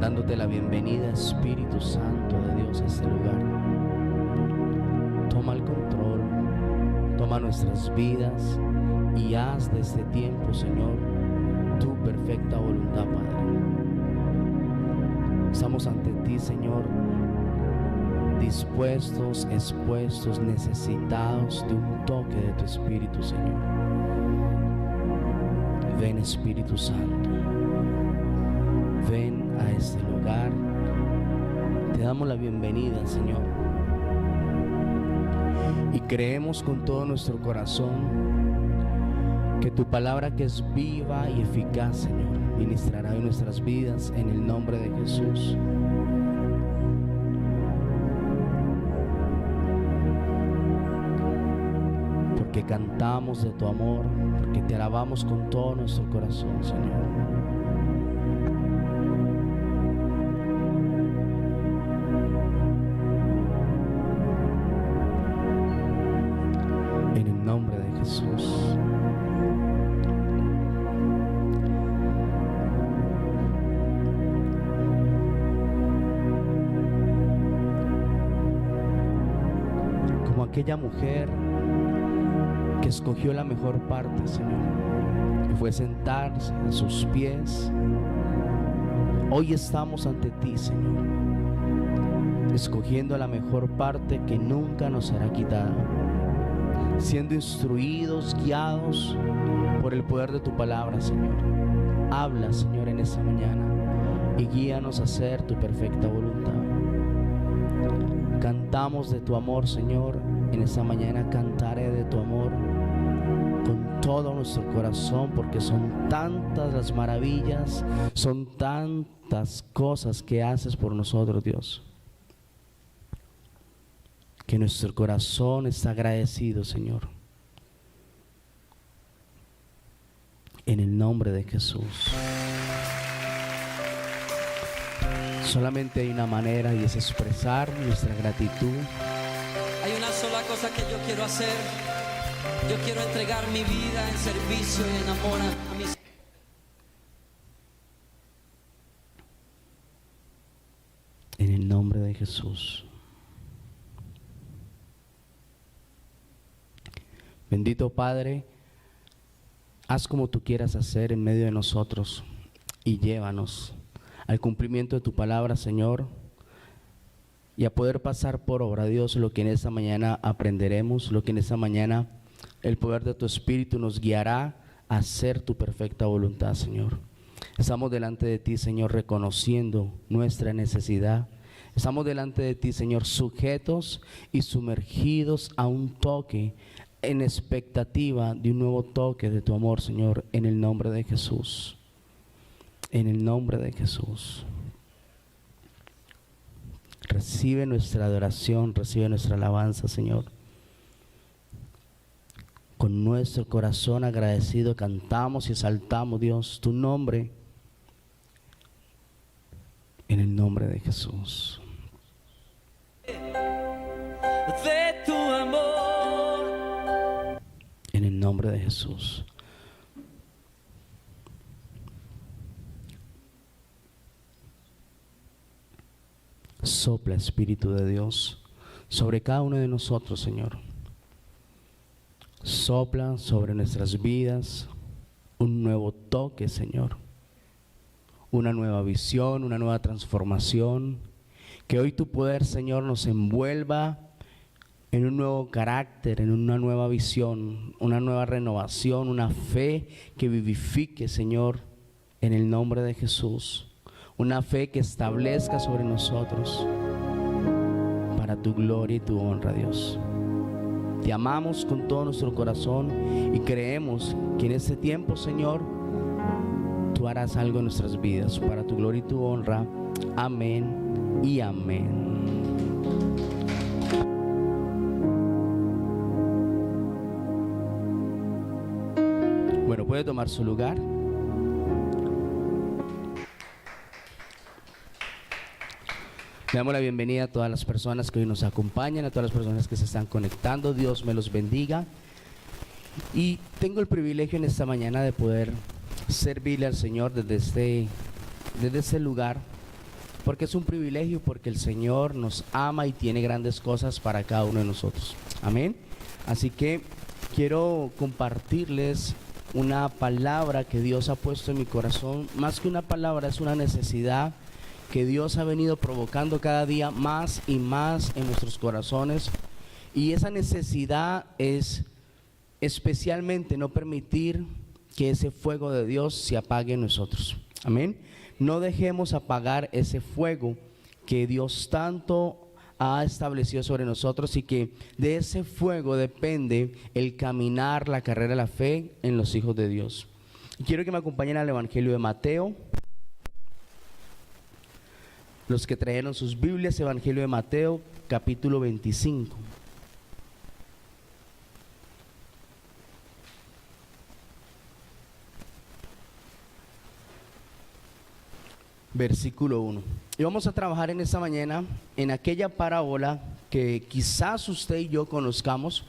dándote la bienvenida, Espíritu Santo de Dios, a este lugar. Toma el control, toma nuestras vidas y haz de este tiempo, Señor, tu perfecta voluntad, Padre. Estamos ante ti, Señor, dispuestos, expuestos, necesitados de un toque de tu Espíritu, Señor. Ven, Espíritu Santo, ven a este lugar. Te damos la bienvenida, Señor, y creemos con todo nuestro corazón que tu palabra, que es viva y eficaz, Señor, ministrará en nuestras vidas en el nombre de Jesús. Porque cantamos de tu amor, porque te alabamos con todo nuestro corazón, Señor. En el nombre de Jesús. Como aquella mujer que escogió la mejor parte, Señor, y fue sentarse a sus pies. Hoy estamos ante ti, Señor, escogiendo la mejor parte que nunca nos será quitada, siendo instruidos, guiados por el poder de tu palabra, Señor. Habla, Señor, en esta mañana y guíanos a hacer tu perfecta voluntad. Cantamos de tu amor, Señor. En esta mañana cantaré de tu amor con todo nuestro corazón, porque son tantas las maravillas, son tantas cosas que haces por nosotros, Dios, que nuestro corazón está agradecido, Señor. En el nombre de Jesús. Solamente hay una manera, y es expresar nuestra gratitud. Hay una sola cosa que yo quiero hacer. Yo quiero entregar mi vida en servicio y en amor a mis... En el nombre de Jesús. Bendito Padre, haz como tú quieras hacer en medio de nosotros y llévanos al cumplimiento de tu palabra, Señor, y a poder pasar por obra, Dios, lo que en esta mañana aprenderemos, lo que en esta mañana el poder de tu Espíritu nos guiará a hacer tu perfecta voluntad, Señor. Estamos delante de ti, Señor, reconociendo nuestra necesidad. Estamos delante de ti, Señor, sujetos y sumergidos a un toque, en expectativa de un nuevo toque de tu amor, Señor, en el nombre de Jesús. En el nombre de Jesús. Recibe nuestra adoración, recibe nuestra alabanza, Señor. Con nuestro corazón agradecido cantamos y exaltamos, Dios, tu nombre. En el nombre de Jesús. De tu amor. En el nombre de Jesús. Sopla, Espíritu de Dios, sobre cada uno de nosotros, Señor. Sopla sobre nuestras vidas un nuevo toque, Señor. Una nueva visión, una nueva transformación. Que hoy tu poder, Señor, nos envuelva en un nuevo carácter, en una nueva visión, una nueva renovación, una fe que vivifique, Señor, en el nombre de Jesús. Una fe que establezca sobre nosotros para tu gloria y tu honra, Dios. Te amamos con todo nuestro corazón y creemos que en este tiempo, Señor, tú harás algo en nuestras vidas para tu gloria y tu honra. Amén y amén. Bueno, puede tomar su lugar. Le damos la bienvenida a todas las personas que hoy nos acompañan, a todas las personas que se están conectando. Dios me los bendiga. Y tengo el privilegio en esta mañana de poder servirle al Señor desde este lugar, porque es un privilegio, porque el Señor nos ama y tiene grandes cosas para cada uno de nosotros. Amén. Así que quiero compartirles una palabra que Dios ha puesto en mi corazón. Más que una palabra, es una necesidad que Dios ha venido provocando cada día más y más en nuestros corazones. Y esa necesidad es especialmente no permitir que ese fuego de Dios se apague en nosotros. Amén. No dejemos apagar ese fuego que Dios tanto ha establecido sobre nosotros, y que de ese fuego depende el caminar la carrera de la fe en los hijos de Dios. Y quiero que me acompañen al Evangelio de Mateo. Los que trajeron sus Biblias, Evangelio de Mateo, capítulo 25. Versículo 1. Y vamos a trabajar en esta mañana en aquella parábola que quizás usted y yo conozcamos,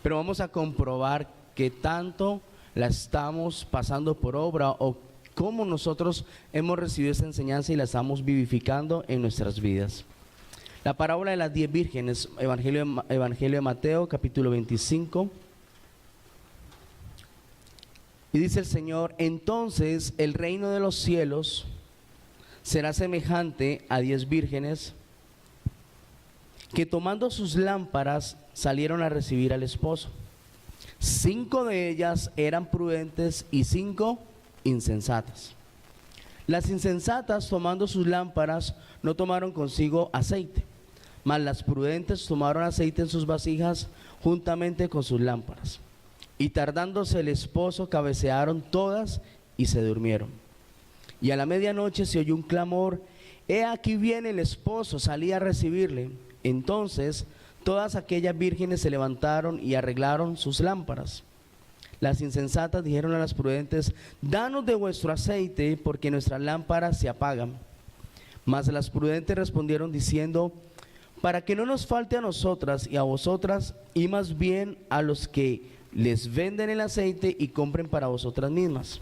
pero vamos a comprobar que tanto la estamos pasando por obra, o cómo nosotros hemos recibido esa enseñanza y la estamos vivificando en nuestras vidas. La parábola de las 10 vírgenes, Evangelio de Mateo, capítulo 25. Y dice el Señor: entonces el reino de los cielos será semejante a 10 vírgenes que, tomando sus lámparas, salieron a recibir al esposo. 5 de ellas eran prudentes y 5 insensatas. Las insensatas, tomando sus lámparas, no tomaron consigo aceite, mas las prudentes tomaron aceite en sus vasijas juntamente con sus lámparas. Y tardándose el esposo, cabecearon todas y se durmieron. Y a la medianoche se oyó un clamor: he aquí viene el esposo, salí a recibirle. Entonces todas aquellas vírgenes se levantaron y arreglaron sus lámparas. Las insensatas dijeron a las prudentes: danos de vuestro aceite, porque nuestras lámparas se apagan. Mas las prudentes respondieron diciendo: para que no nos falte a nosotras y a vosotras, y más bien a los que les venden el aceite y compren para vosotras mismas.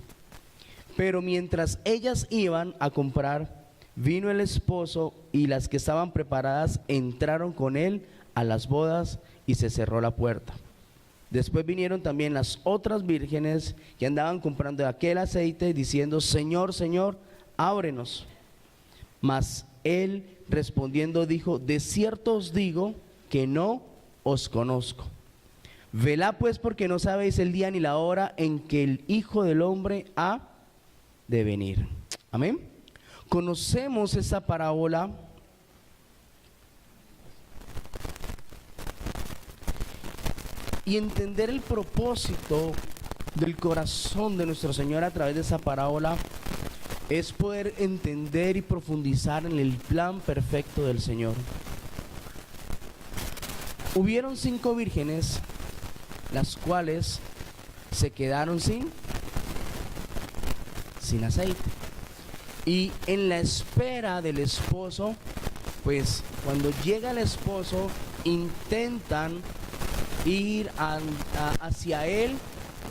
Pero mientras ellas iban a comprar, vino el esposo, y las que estaban preparadas entraron con él a las bodas, y se cerró la puerta. Después vinieron también las otras vírgenes que andaban comprando aquel aceite, diciendo: Señor, Señor, ábrenos. Mas él respondiendo dijo: de cierto os digo que no os conozco. Velad pues, porque no sabéis el día ni la hora en que el Hijo del Hombre ha de venir. Amén. Conocemos esta parábola y entender el propósito del corazón de nuestro Señor a través de esa parábola es poder entender y profundizar en el plan perfecto del Señor. Hubieron 5 vírgenes, las cuales se quedaron sin aceite, y en la espera del esposo, pues cuando llega el esposo intentan ir hacia él,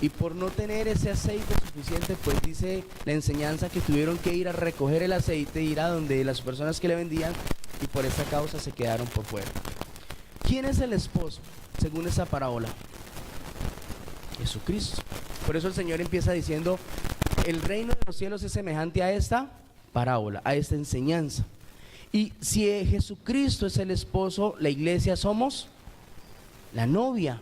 y por no tener ese aceite suficiente, pues dice la enseñanza que tuvieron que ir a recoger el aceite, ir a donde las personas que le vendían, y por esa causa se quedaron por fuera. ¿Quién es el esposo según esa parábola? Jesucristo. Por eso el Señor empieza diciendo: el reino de los cielos es semejante a esta parábola, a esta enseñanza. Y si Jesucristo es el esposo, la iglesia somos la novia,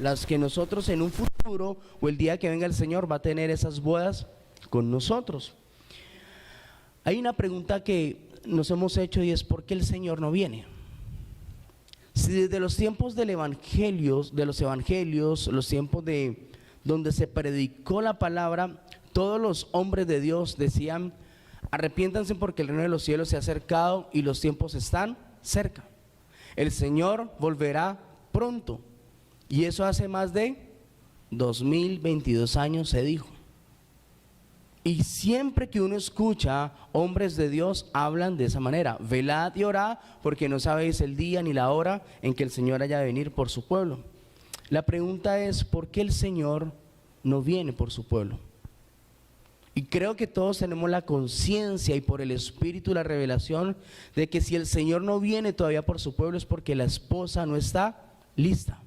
las que nosotros en un futuro, o el día que venga el Señor, va a tener esas bodas con nosotros. Hay una pregunta que nos hemos hecho, y es: ¿por qué el Señor no viene? Si desde los tiempos del evangelio, de los evangelios, los tiempos de donde se predicó la palabra, todos los hombres de Dios decían: arrepiéntanse porque el reino de los cielos se ha acercado y los tiempos están cerca. El Señor volverá pronto. Y eso hace más de 2022 años se dijo. Y siempre que uno escucha hombres de Dios hablan de esa manera: velad y orad, porque no sabéis el día ni la hora en que el Señor haya de venir por su pueblo. La pregunta es: ¿por qué el Señor no viene por su pueblo? Y creo que todos tenemos la conciencia y por el Espíritu la revelación de que si el Señor no viene todavía por su pueblo es porque la esposa no está lista.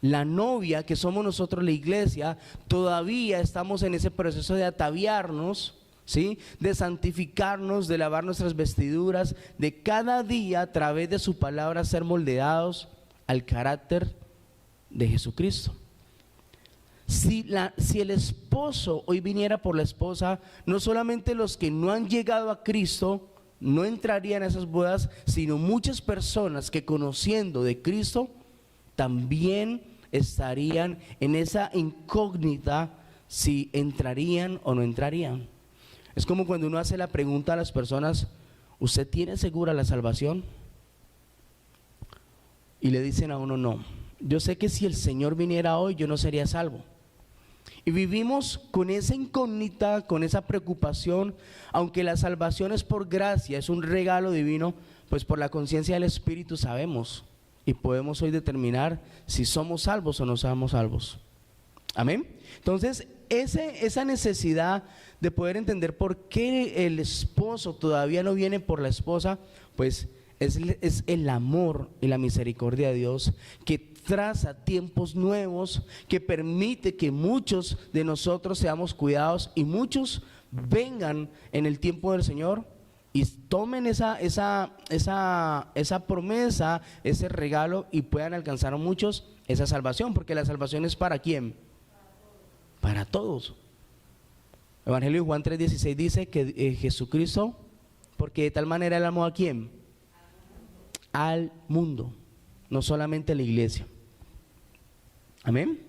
La novia, que somos nosotros la iglesia, todavía estamos en ese proceso de ataviarnos, ¿sí? De santificarnos, de lavar nuestras vestiduras, de cada día a través de su palabra ser moldeados al carácter de Jesucristo. Si el esposo hoy viniera por la esposa, no solamente los que no han llegado a Cristo no entrarían a esas bodas, sino muchas personas que conociendo de Cristo también estarían en esa incógnita si entrarían o no entrarían. Es como cuando uno hace la pregunta a las personas: ¿usted tiene segura la salvación? Y le dicen a uno: no, yo sé que si el Señor viniera hoy yo no sería salvo. Y vivimos con esa incógnita, con esa preocupación, aunque la salvación es por gracia, es un regalo divino, pues por la conciencia del Espíritu sabemos y podemos hoy determinar si somos salvos o no somos salvos. Amén. Entonces, esa necesidad de poder entender por qué el esposo todavía no viene por la esposa, pues es el amor y la misericordia de Dios que traza tiempos nuevos, que permite que muchos de nosotros seamos cuidados y muchos vengan en el tiempo del Señor y tomen esa promesa, ese regalo, y puedan alcanzar a muchos esa salvación, porque la salvación es ¿para quién? Para todos. El Evangelio de Juan 3:16 dice que Jesucristo, porque de tal manera él amó ¿a quién? Al mundo, no solamente a la iglesia. Amén.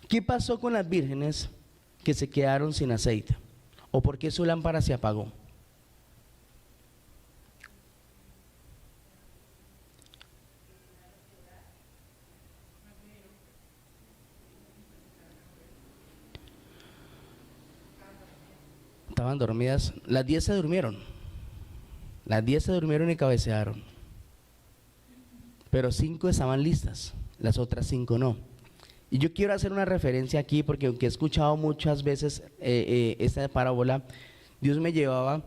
¿Qué pasó con las vírgenes que se quedaron sin aceite? ¿O por qué su lámpara se apagó? Estaban dormidas. Las 10 se durmieron. Las 10 se durmieron y cabecearon. Pero 5 estaban listas, las otras 5 no. Y yo quiero hacer una referencia aquí, porque aunque he escuchado muchas veces esta parábola, Dios me llevaba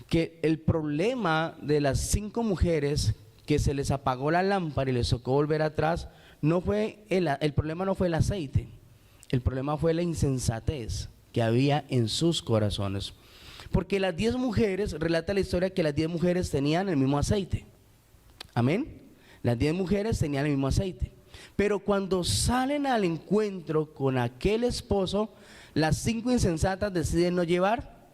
que el problema de las 5 mujeres que se les apagó la lámpara y les tocó volver atrás, no fue el problema no fue el aceite, el problema fue la insensatez que había en sus corazones. Porque las 10 mujeres, relata la historia que las 10 mujeres tenían el mismo aceite. Amén. Las 10 mujeres tenían el mismo aceite. Pero cuando salen al encuentro con aquel esposo, las 5 insensatas deciden no llevar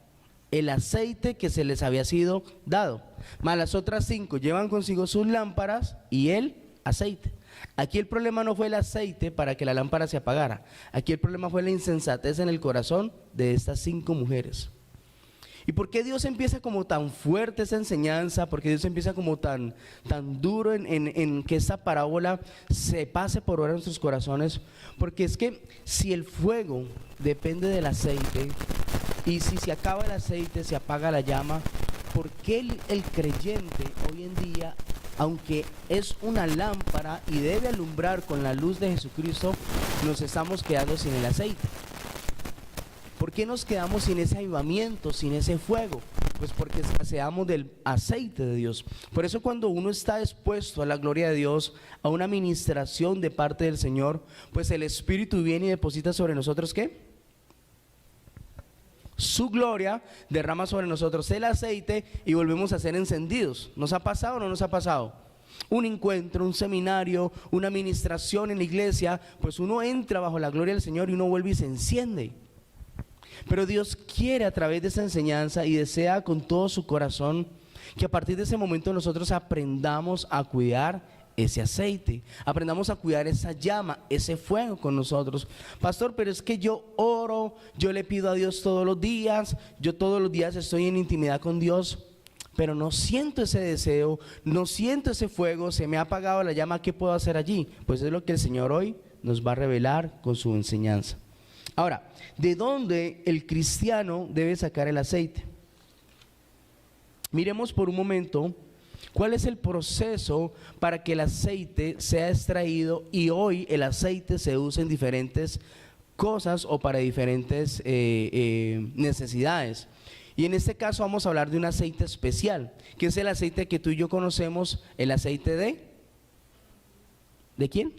el aceite que se les había sido dado. Más las otras 5 llevan consigo sus lámparas y el aceite. Aquí el problema no fue el aceite para que la lámpara se apagara. Aquí el problema fue la insensatez en el corazón de estas 5 mujeres. ¿Y por qué Dios empieza como tan fuerte esa enseñanza? ¿Por qué Dios empieza como tan duro en que esta parábola se pase por ahora en nuestros corazones? Porque es que si el fuego depende del aceite, y si se acaba el aceite se apaga la llama, ¿por qué el creyente hoy en día, aunque es una lámpara y debe alumbrar con la luz de Jesucristo, nos estamos quedando sin el aceite? ¿Por qué nos quedamos sin ese avivamiento, sin ese fuego? Pues porque escaseamos del aceite de Dios. Por eso cuando uno está expuesto a la gloria de Dios, a una ministración de parte del Señor, pues el Espíritu viene y deposita sobre nosotros ¿qué? Su gloria, derrama sobre nosotros el aceite y volvemos a ser encendidos. ¿Nos ha pasado o no nos ha pasado? Un encuentro, un seminario, una ministración en la iglesia, pues uno entra bajo la gloria del Señor y uno vuelve y se enciende. Pero Dios quiere a través de esa enseñanza y desea con todo su corazón que a partir de ese momento nosotros aprendamos a cuidar ese aceite, aprendamos a cuidar esa llama, ese fuego con nosotros. Pastor, pero es que yo oro, yo le pido a Dios todos los días, yo todos los días estoy en intimidad con Dios, pero no siento ese deseo, no siento ese fuego, se me ha apagado la llama. ¿Qué puedo hacer allí? Pues es lo que el Señor hoy nos va a revelar con su enseñanza. Ahora, ¿de dónde el cristiano debe sacar el aceite? Miremos por un momento cuál es el proceso para que el aceite sea extraído, y hoy el aceite se usa en diferentes cosas o para diferentes necesidades. Y en este caso vamos a hablar de un aceite especial, que es el aceite que tú y yo conocemos, el aceite ¿de quién?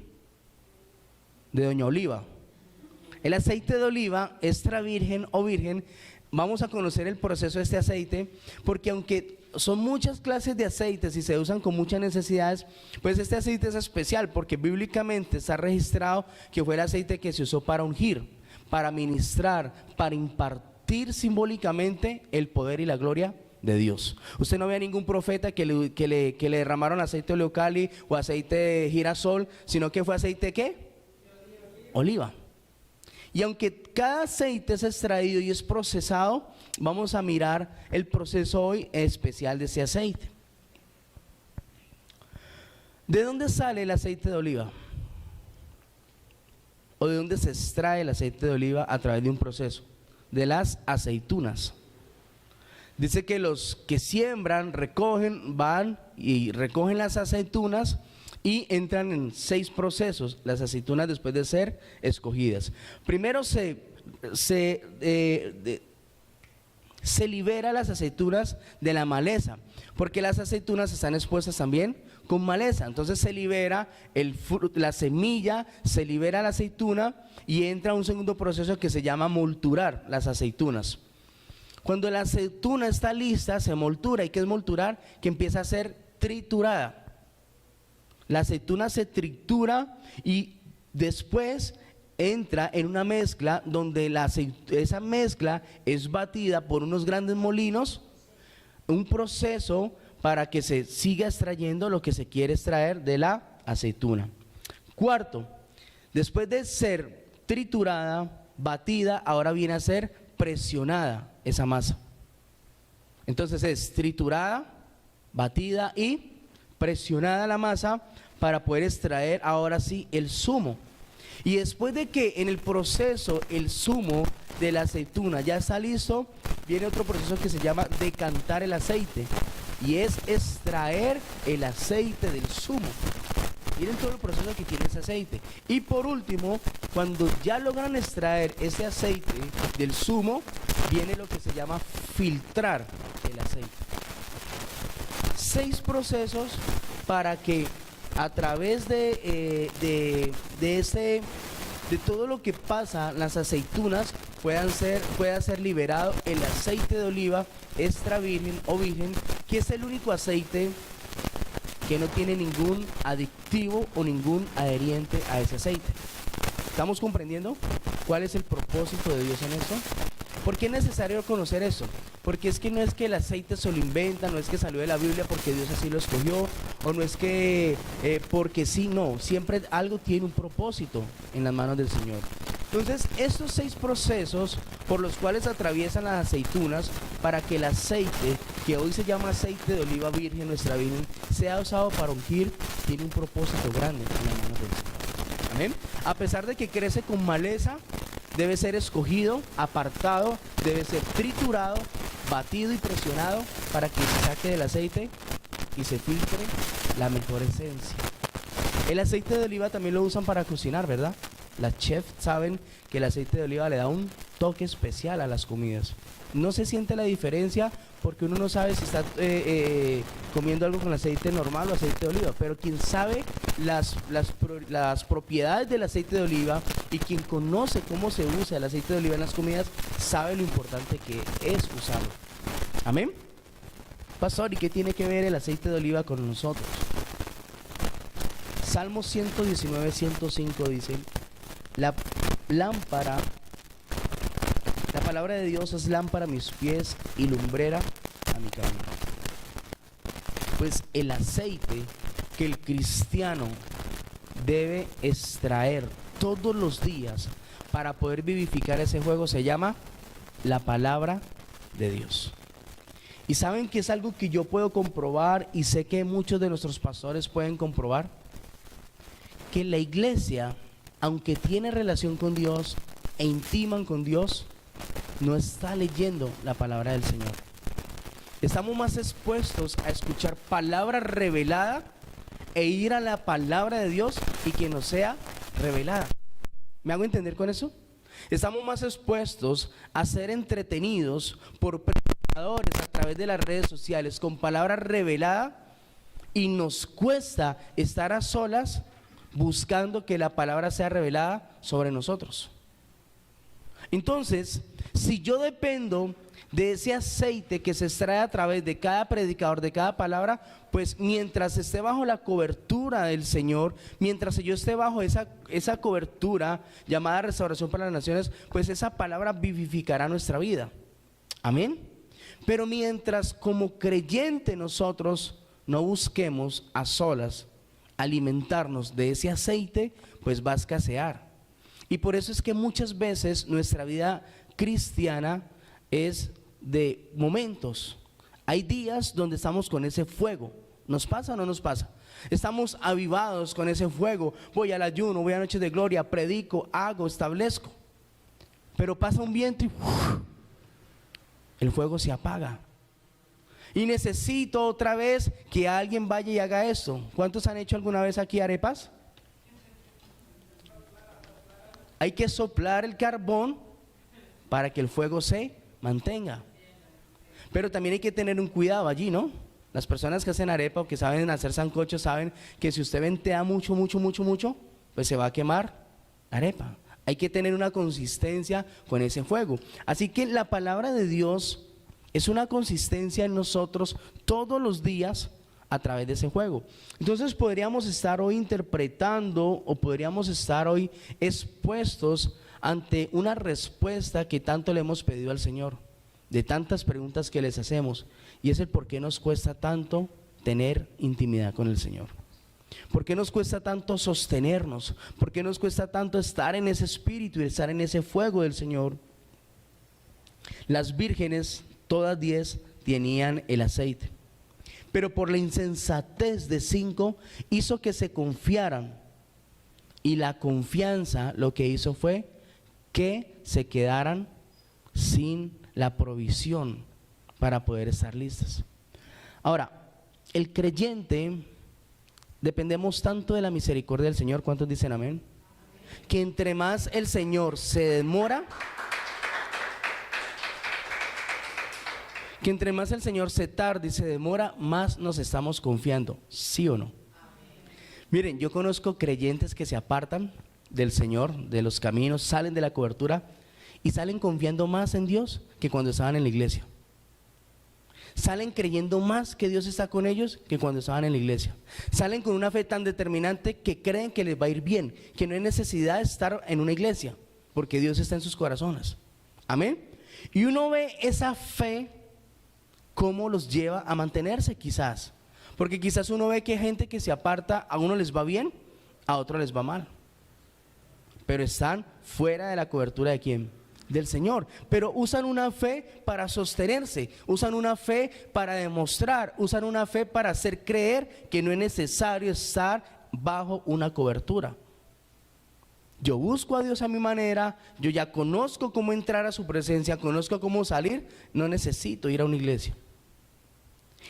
De Doña Oliva. El aceite de oliva extra virgen o virgen. Vamos a conocer el proceso de este aceite, porque aunque son muchas clases de aceites y se usan con muchas necesidades, pues este aceite es especial porque bíblicamente está registrado que fue el aceite que se usó para ungir, para ministrar, para impartir simbólicamente el poder y la gloria de Dios. Usted no ve a ningún profeta que le derramaron aceite de oleocali o aceite de girasol, sino que fue aceite ¿qué? Oliva. Y aunque cada aceite es extraído y es procesado, vamos a mirar el proceso hoy especial de ese aceite. ¿De dónde sale el aceite de oliva? ¿O de dónde se extrae el aceite de oliva a través de un proceso? De las aceitunas. Dice que los que siembran, recogen, van y recogen las aceitunas y entran en 6 procesos, las aceitunas después de ser escogidas. Primero se libera las aceitunas de la maleza, porque las aceitunas están expuestas también con maleza. Entonces se libera la semilla, se libera la aceituna y entra un segundo proceso que se llama molturar las aceitunas. Cuando la aceituna está lista, se moltura. ¿Y qué es molturar? Que empieza a ser triturada. La aceituna se tritura y después entra en una mezcla donde esa mezcla es batida por unos grandes molinos, un proceso para que se siga extrayendo lo que se quiere extraer de la aceituna. Cuarto, después de ser triturada, batida, ahora viene a ser presionada esa masa. Entonces es triturada, batida y presionada la masa para poder extraer ahora sí el zumo. Y después de que en el proceso el zumo de la aceituna ya está listo, viene otro proceso que se llama decantar el aceite, y es extraer el aceite del zumo. Miren todo el proceso que tiene ese aceite. Y por último, cuando ya logran extraer ese aceite del zumo, viene lo que se llama filtrar el aceite. 6 procesos para que a través de todo lo que pasa, las aceitunas pueda ser liberado el aceite de oliva extra virgen o virgen, que es el único aceite que no tiene ningún aditivo o ningún adheriente a ese aceite. ¿Estamos comprendiendo cuál es el propósito de Dios en esto? ¿Por qué es necesario conocer eso? Porque es que no es que el aceite se lo inventa, no es que salió de la Biblia porque Dios así lo escogió, o no es que porque sí, no, siempre algo tiene un propósito en las manos del Señor. Entonces, estos 6 procesos por los cuales atraviesan las aceitunas para que el aceite, que hoy se llama aceite de oliva virgen, nuestra virgen, sea usado para ungir, tiene un propósito grande en las manos del Señor. Amén. A pesar de que crece con maleza, debe ser escogido, apartado, debe ser triturado, batido y presionado para que se saque del aceite y se filtre la mejor esencia. El aceite de oliva también lo usan para cocinar, ¿verdad? Las chefs saben que el aceite de oliva le da un toque especial a las comidas. No se siente la diferencia porque uno no sabe si está comiendo algo con aceite normal o aceite de oliva, pero quien sabe las propiedades del aceite de oliva y quien conoce cómo se usa el aceite de oliva en las comidas, sabe lo importante que es usarlo. Amén. Pastor, ¿y qué tiene que ver el aceite de oliva con nosotros? Salmo 119, 105 dice: la palabra de Dios es lámpara a mis pies y lumbrera a mi camino. Pues el aceite que el cristiano debe extraer todos los días para poder vivificar ese fuego se llama la palabra de Dios. Y saben que es algo que yo puedo comprobar, y sé que muchos de nuestros pastores pueden comprobar, que la iglesia, aunque tiene relación con Dios e intiman con Dios, no está leyendo la palabra del Señor. Estamos más expuestos a escuchar palabra revelada e ir a la palabra de Dios y que nos sea revelada. ¿Me hago entender con eso? Estamos más expuestos a ser entretenidos por predicadores a través de las redes sociales con palabras reveladas, y nos cuesta estar a solas buscando que la palabra sea revelada sobre nosotros. Entonces, si yo dependo de ese aceite que se extrae a través de cada predicador, de cada palabra, pues mientras esté bajo la cobertura del Señor, mientras yo esté bajo esa cobertura llamada restauración para las naciones, pues esa palabra vivificará nuestra vida. Amén. Pero mientras como creyente nosotros no busquemos a solas alimentarnos de ese aceite, pues va a escasear. Y por eso es que muchas veces nuestra vida cristiana es de momentos. Hay días donde estamos con ese fuego. ¿Nos pasa o no nos pasa? Estamos avivados con ese fuego. Voy al ayuno, voy a noches de gloria, predico, hago, establezco. Pero pasa un viento y el fuego se apaga. Y necesito otra vez que alguien vaya y haga esto. ¿Cuántos han hecho alguna vez aquí arepas? Hay que soplar el carbón para que el fuego se mantenga. Pero también hay que tener un cuidado allí, ¿no? Las personas que hacen arepa o que saben hacer sancocho saben que si usted ventea mucho, pues se va a quemar la arepa. Hay que tener una consistencia con ese fuego. Así que la palabra de Dios es una consistencia en nosotros todos los días a través de ese fuego. Entonces podríamos estar hoy interpretando o podríamos estar hoy expuestos ante una respuesta que tanto le hemos pedido al Señor, de tantas preguntas que les hacemos, y es el por qué nos cuesta tanto tener intimidad con el Señor. ¿Por qué nos cuesta tanto sostenernos? ¿Por qué nos cuesta tanto estar en ese espíritu y estar en ese fuego del Señor? Las vírgenes, todas 10, tenían el aceite, pero por la insensatez de 5 hizo que se confiaran, y la confianza lo que hizo fue que se quedaran sin la provisión para poder estar listas. Ahora, el creyente dependemos tanto de la misericordia del Señor. ¿Cuántos dicen amén? Que entre más el Señor se demora, que entre más el Señor se tarda y se demora, más nos estamos confiando, ¿sí o no? Miren, yo conozco creyentes que se apartan del Señor, de los caminos, salen de la cobertura y salen confiando más en Dios que cuando estaban en la iglesia. Salen creyendo más que Dios está con ellos que cuando estaban en la iglesia. Salen con una fe tan determinante que creen que les va a ir bien, que no hay necesidad de estar en una iglesia, porque Dios está en sus corazones. Amén. Y uno ve esa fe cómo los lleva a mantenerse quizás, porque quizás uno ve que hay gente que se aparta, a uno les va bien, a otro les va mal, pero están fuera de la cobertura de ¿quién? Del Señor. Pero usan una fe para sostenerse, usan una fe para demostrar, usan una fe para hacer creer que no es necesario estar bajo una cobertura. Yo busco a Dios a mi manera, yo ya conozco cómo entrar a su presencia, conozco cómo salir, no necesito ir a una iglesia.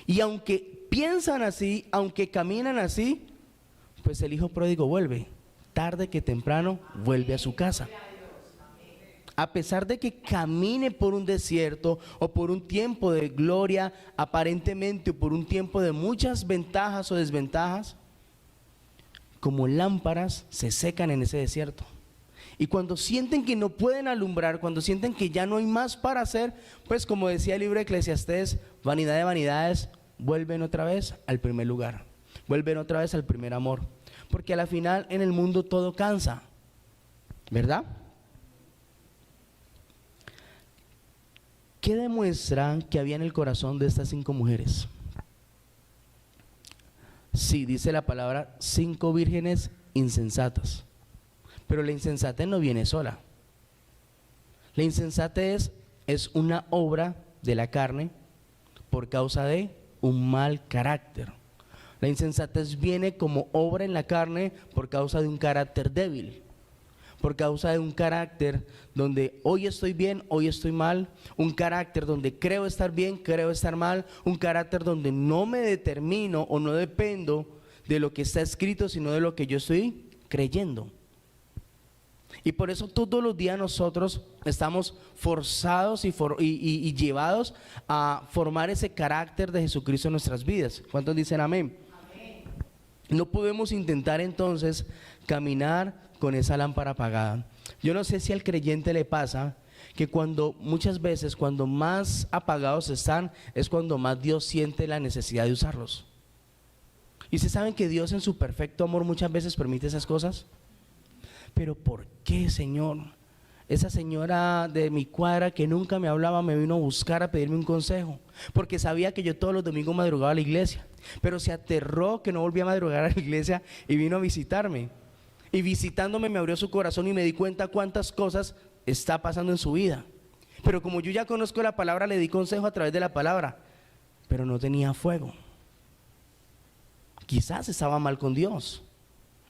Y aunque piensan así, aunque caminan así, pues el hijo pródigo vuelve, tarde que temprano vuelve a su casa. A pesar de que camine por un desierto o por un tiempo de gloria aparentemente, o por un tiempo de muchas ventajas o desventajas, como lámparas se secan en ese desierto. Y cuando sienten que no pueden alumbrar, cuando sienten que ya no hay más para hacer, pues como decía el libro de Eclesiastés, vanidad de vanidades, vuelven otra vez al primer lugar, vuelven otra vez al primer amor, porque a la final en el mundo todo cansa, ¿verdad? ¿Qué demuestra que había en el corazón de estas 5 mujeres? Sí, dice la palabra 5 vírgenes insensatas. Pero la insensatez no viene sola. La insensatez es una obra de la carne por causa de un mal carácter. La insensatez viene como obra en la carne por causa de un carácter débil, por causa de un carácter donde hoy estoy bien, hoy estoy mal, un carácter donde creo estar bien, creo estar mal, un carácter donde no me determino o no dependo de lo que está escrito, sino de lo que yo estoy creyendo. Y por eso todos los días nosotros estamos forzados y llevados a formar ese carácter de Jesucristo en nuestras vidas. ¿Cuántos dicen amén? Amén. No podemos intentar entonces caminar con esa lámpara apagada. Yo no sé si al creyente le pasa que muchas veces cuando más apagados están es cuando más Dios siente la necesidad de usarlos. ¿Y ustedes saben que Dios en su perfecto amor muchas veces permite esas cosas? Pero ¿por qué, Señor? Esa señora de mi cuadra que nunca me hablaba me vino a buscar a pedirme un consejo, porque sabía que yo todos los domingos madrugaba a la iglesia, pero se aterró que no volvía a madrugar a la iglesia y vino a visitarme. Y visitándome me abrió su corazón y me di cuenta cuántas cosas está pasando en su vida. Pero como yo ya conozco la palabra, le di consejo a través de la palabra, pero no tenía fuego. Quizás estaba mal con Dios.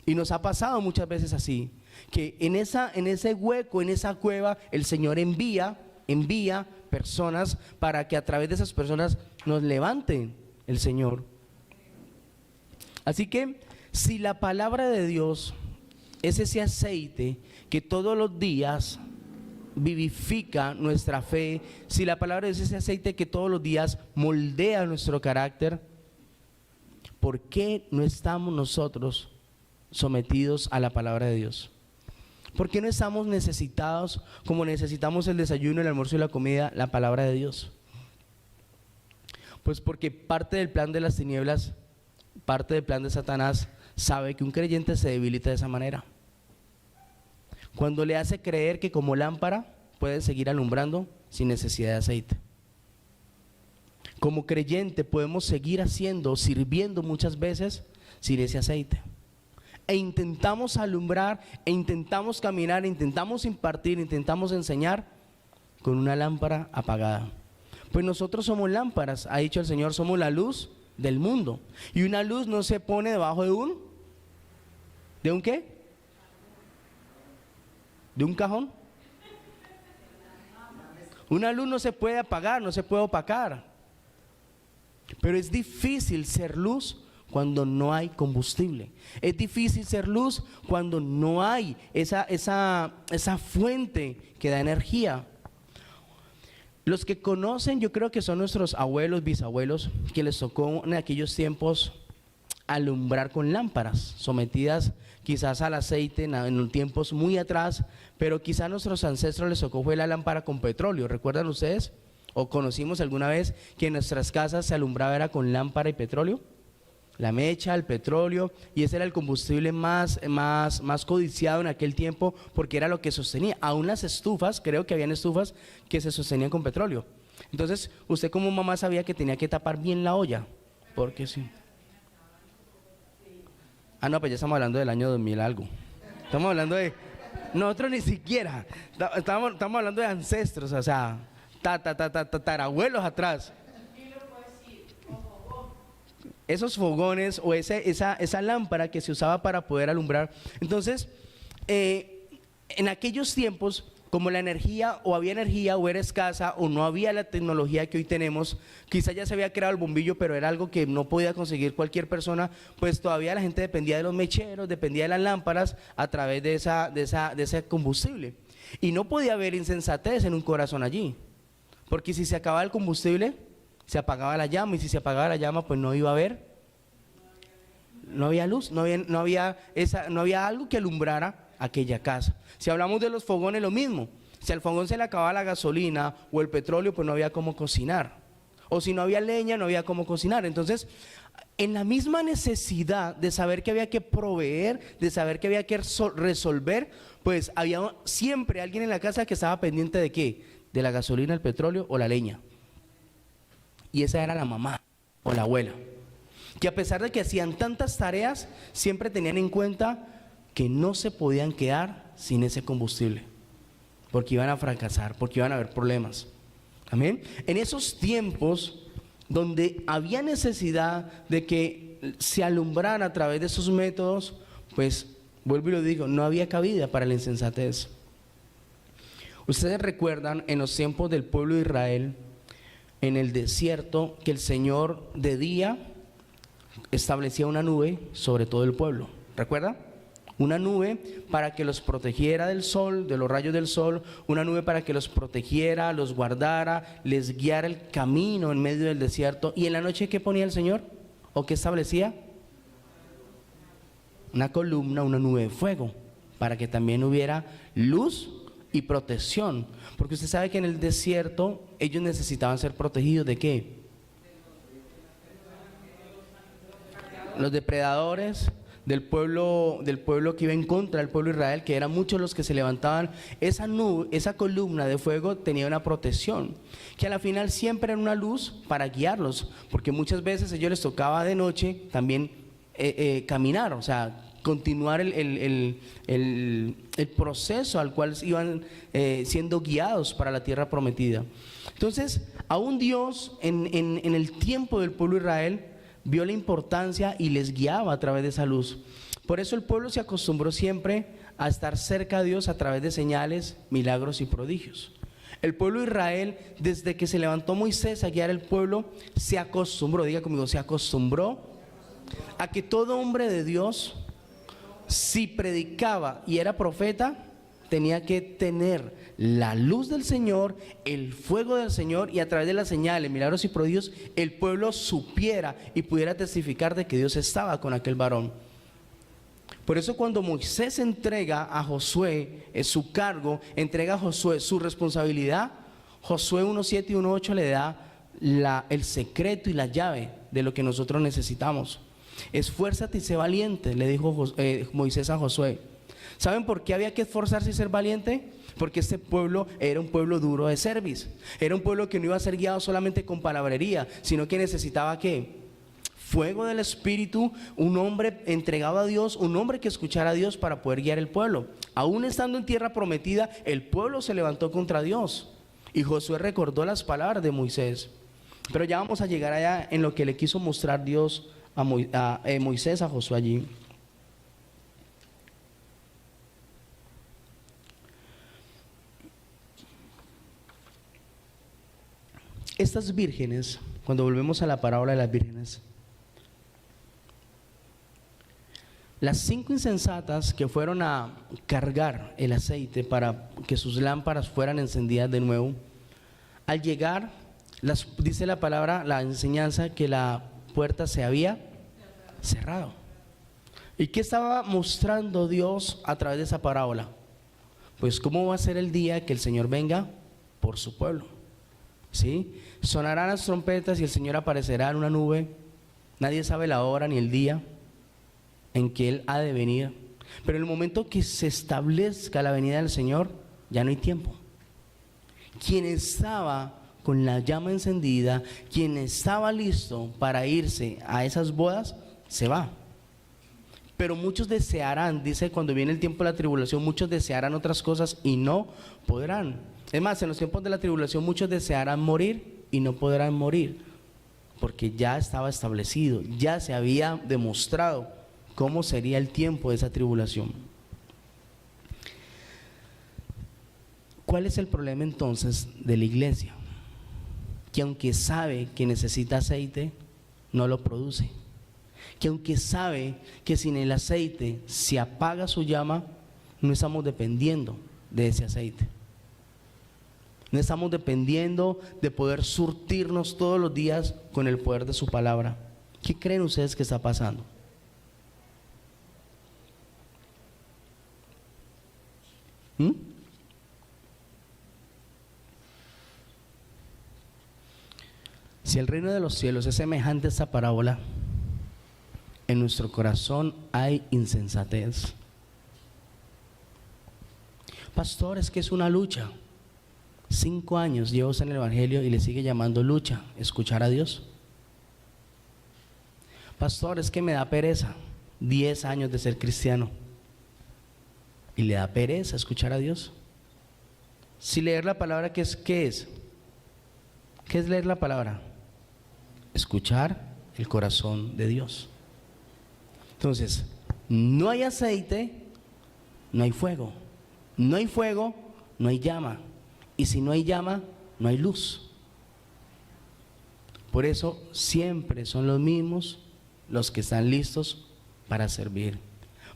Y nos ha pasado muchas veces así, que en ese hueco, en esa cueva, el Señor envía personas para que a través de esas personas nos levanten el Señor. Así que si la palabra de Dios es ese aceite que todos los días vivifica nuestra fe, si la palabra es ese aceite que todos los días moldea nuestro carácter, ¿por qué no estamos nosotros sometidos a la palabra de Dios? ¿Por qué no estamos necesitados, como necesitamos el desayuno, el almuerzo y la comida, la palabra de Dios? Pues porque parte del plan de las tinieblas, parte del plan de Satanás, sabe que un creyente se debilita de esa manera. Cuando le hace creer que como lámpara puede seguir alumbrando sin necesidad de aceite. Como creyente podemos seguir sirviendo muchas veces sin ese aceite. E intentamos alumbrar, e intentamos caminar, e intentamos impartir, intentamos enseñar con una lámpara apagada. Pues nosotros somos lámparas, ha dicho el Señor, somos la luz del mundo. Y una luz no se pone debajo de un ¿qué? ¿De un cajón? Una luz no se puede apagar, no se puede opacar. Pero es difícil ser luz cuando no hay combustible. Es difícil ser luz cuando no hay esa fuente que da energía. Los que conocen, yo creo que son nuestros abuelos, bisabuelos, que les tocó en aquellos tiempos alumbrar con lámparas, sometidas quizás al aceite en tiempos muy atrás, pero quizás a nuestros ancestros les tocó fue la lámpara con petróleo. ¿Recuerdan ustedes? ¿O conocimos alguna vez que en nuestras casas se alumbraba era con lámpara y petróleo? La mecha, el petróleo, y ese era el combustible más codiciado en aquel tiempo, porque era lo que sostenía. Aún las estufas, creo que habían estufas que se sostenían con petróleo. Entonces, usted como mamá sabía que tenía que tapar bien la olla, porque sí. Ah, no, pues ya estamos hablando del año 2000 algo. Estamos hablando de... Nosotros ni siquiera. Estamos hablando de ancestros, o sea, tatarabuelos atrás. Esos fogones o esa lámpara que se usaba para poder alumbrar. Entonces, en aquellos tiempos, como la energía, o había energía o era escasa, o no había la tecnología que hoy tenemos, quizás ya se había creado el bombillo, pero era algo que no podía conseguir cualquier persona, pues todavía la gente dependía de los mecheros, dependía de las lámparas a través de ese combustible. Y no podía haber insensatez en un corazón allí, porque si se acababa el combustible, se apagaba la llama, y si se apagaba la llama, pues no iba a haber, no había luz, no había algo que alumbrara aquella casa. Si hablamos de los fogones, lo mismo. Si al fogón se le acababa la gasolina o el petróleo, pues no había cómo cocinar. O si no había leña, no había cómo cocinar. Entonces, en la misma necesidad de saber que había que proveer, de saber que había que resolver, pues había siempre alguien en la casa que estaba pendiente de ¿qué? De la gasolina, el petróleo o la leña. Y esa era la mamá o la abuela, que a pesar de que hacían tantas tareas, siempre tenían en cuenta que no se podían quedar sin ese combustible, porque iban a fracasar, porque iban a haber problemas. Amén. En esos tiempos donde había necesidad de que se alumbrara a través de esos métodos, pues vuelvo y lo digo, no había cabida para la insensatez. Ustedes recuerdan en los tiempos del pueblo de Israel, en el desierto, que el Señor de día establecía una nube sobre todo el pueblo. ¿Recuerdan? Una nube para que los protegiera del sol, de los rayos del sol. Una nube para que los protegiera, los guardara, les guiara el camino en medio del desierto. ¿Y en la noche qué ponía el Señor? ¿O qué establecía? Una columna, una nube de fuego, para que también hubiera luz y protección. Porque usted sabe que en el desierto ellos necesitaban ser protegidos ¿de qué? Los depredadores del pueblo que iba en contra del pueblo de Israel, que eran muchos los que se levantaban. Esa nube, esa columna de fuego tenía una protección, que a la final siempre era una luz para guiarlos, porque muchas veces a ellos les tocaba de noche también caminar, o sea, continuar el proceso al cual iban siendo guiados para la tierra prometida. Entonces, aún Dios en el tiempo del pueblo de Israel vio la importancia y les guiaba a través de esa luz. Por eso el pueblo se acostumbró siempre a estar cerca de Dios a través de señales, milagros y prodigios. El pueblo de Israel, desde que se levantó Moisés a guiar al pueblo, se acostumbró, diga conmigo, se acostumbró a que todo hombre de Dios, si predicaba y era profeta, tenía que tener la luz del Señor, el fuego del Señor, y a través de las señales, milagros y prodigios, el pueblo supiera y pudiera testificar de que Dios estaba con aquel varón. Por eso cuando Moisés entrega a Josué su cargo, entrega a Josué su responsabilidad, Josué 1:7 y 1:8 le da el secreto y la llave de lo que nosotros necesitamos. Esfuérzate y sé valiente, le dijo Moisés a Josué. ¿Saben por qué había que esforzarse y ser valiente? Porque este pueblo era un pueblo duro de cerviz. Era un pueblo que no iba a ser guiado solamente con palabrería, sino que necesitaba ¿qué? Fuego del Espíritu, un hombre entregado a Dios, un hombre que escuchara a Dios para poder guiar el pueblo. Aún estando en tierra prometida, el pueblo se levantó contra Dios y Josué recordó las palabras de Moisés. Pero ya vamos a llegar allá en lo que le quiso mostrar Dios a Moisés, a Josué allí. Estas vírgenes, cuando volvemos a la parábola de las vírgenes, las 5 insensatas que fueron a cargar el aceite para que sus lámparas fueran encendidas de nuevo, al llegar, dice la palabra, la enseñanza, que la puerta se había cerrado. ¿Y qué estaba mostrando Dios a través de esa parábola? Pues cómo va a ser el día que el Señor venga por su pueblo. ¿Sí? Sonarán las trompetas y el Señor aparecerá en una nube. Nadie sabe la hora ni el día en que Él ha de venir. Pero en el momento que se establezca la venida del Señor, ya no hay tiempo. Quien estaba con la llama encendida, quien estaba listo para irse a esas bodas, se va. Pero muchos desearán, dice, cuando viene el tiempo de la tribulación, muchos desearán otras cosas y no podrán. Es más, en los tiempos de la tribulación muchos desearán morir y no podrán morir, porque ya estaba establecido, ya se había demostrado cómo sería el tiempo de esa tribulación. ¿Cuál es el problema entonces de la iglesia? Que aunque sabe que necesita aceite, no lo produce. Que aunque sabe que sin el aceite se apaga su llama, no estamos dependiendo de ese aceite. No estamos dependiendo de poder surtirnos todos los días con el poder de su palabra. ¿Qué creen ustedes que está pasando? Si el reino de los cielos es semejante a esta parábola, en nuestro corazón hay insensatez. Pastor, es que es una lucha. 5 años llevo en el evangelio y le sigue llamando lucha, escuchar a Dios. Pastor, es que me da pereza. 10 años de ser cristiano y le da pereza escuchar a Dios. Si leer la palabra, ¿qué es? ¿Qué es leer la palabra? Escuchar el corazón de Dios. Entonces, no hay aceite, no hay fuego. No hay fuego, no hay llama. Y si no hay llama, no hay luz. Por eso siempre son los mismos los que están listos para servir.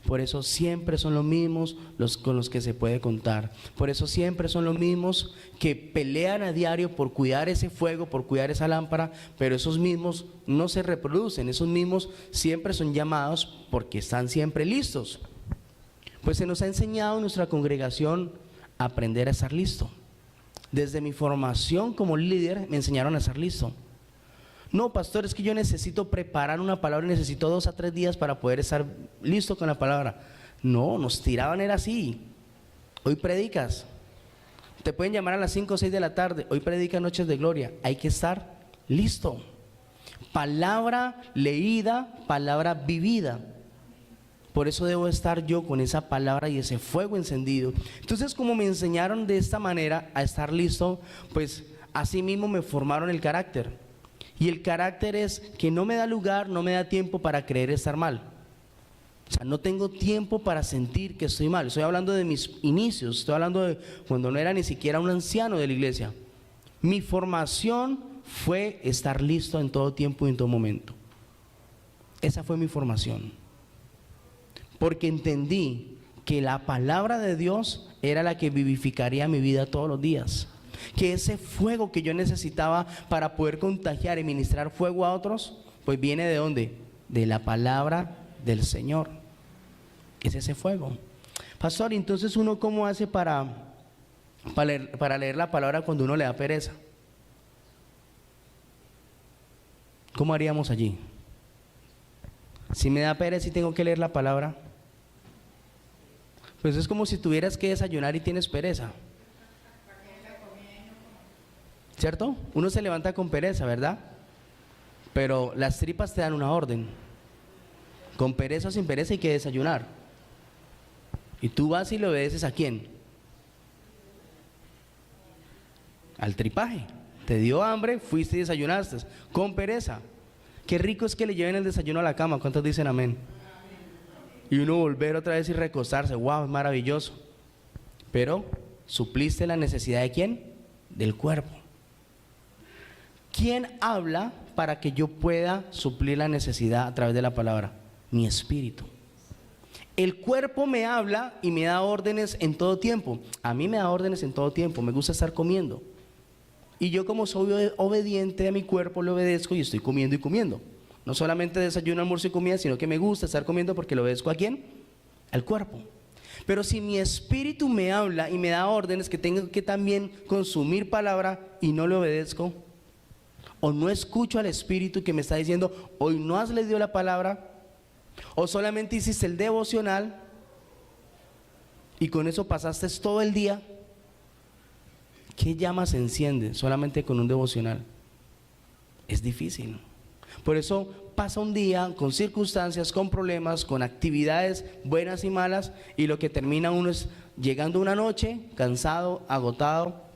Por eso siempre son los mismos los con los que se puede contar. Por eso siempre son los mismos que pelean a diario por cuidar ese fuego, por cuidar esa lámpara, pero esos mismos no se reproducen, esos mismos siempre son llamados porque están siempre listos. Pues se nos ha enseñado en nuestra congregación a aprender a estar listo. Desde mi formación como líder me enseñaron a estar listo. No, pastor, es que yo necesito preparar una palabra, necesito 2 a 3 días para poder estar listo con la palabra. No, nos tiraban, era así. Hoy predicas, te pueden llamar a las 5 o 6 de la tarde, hoy predica Noches de Gloria, hay que estar listo. Palabra leída, palabra vivida. Por eso debo estar yo con esa palabra y ese fuego encendido. Entonces, como me enseñaron de esta manera a estar listo, pues así mismo me formaron el carácter. Y el carácter es que no me da lugar, no me da tiempo para creer estar mal. O sea, no tengo tiempo para sentir que estoy mal. Estoy hablando de mis inicios, estoy hablando de cuando no era ni siquiera un anciano de la iglesia. Mi formación fue estar listo en todo tiempo y en todo momento. Esa fue mi formación. Porque entendí que la palabra de Dios era la que vivificaría mi vida todos los días. Que ese fuego que yo necesitaba para poder contagiar y ministrar fuego a otros, pues viene ¿de dónde? De la palabra del Señor. Es ese fuego. Pastor, entonces uno ¿cómo hace para leer la palabra cuando uno le da pereza? ¿Cómo haríamos allí? Si me da pereza y tengo que leer la palabra, pues es como si tuvieras que desayunar y tienes pereza. ¿Cierto? Uno se levanta con pereza, ¿verdad? Pero las tripas te dan una orden. Con pereza o sin pereza hay que desayunar. Y tú vas y le obedeces ¿a quién? Al tripaje. Te dio hambre, fuiste y desayunaste. Con pereza. Qué rico es que le lleven el desayuno a la cama. ¿Cuántos dicen amén? Y uno volver otra vez y recostarse. ¡Wow! Es maravilloso. Pero supliste la necesidad ¿de quién? Del cuerpo. ¿Quién habla para que yo pueda suplir la necesidad a través de la palabra? Mi espíritu. El cuerpo me habla y me da órdenes en todo tiempo. A mí me da órdenes en todo tiempo, me gusta estar comiendo. Y yo como soy obediente a mi cuerpo, le obedezco y estoy comiendo y comiendo. No solamente desayuno, almuerzo y comida, sino que me gusta estar comiendo porque le obedezco ¿a quién? Al cuerpo. Pero si mi espíritu me habla y me da órdenes que tengo que también consumir palabra y no le obedezco, o no escucho al espíritu que me está diciendo, hoy no has leído la palabra, o solamente hiciste el devocional y con eso pasaste todo el día, ¿qué llama se enciende solamente con un devocional? Es difícil. Por eso pasa un día con circunstancias, con problemas, con actividades buenas y malas, y lo que termina uno es llegando una noche cansado, agotado,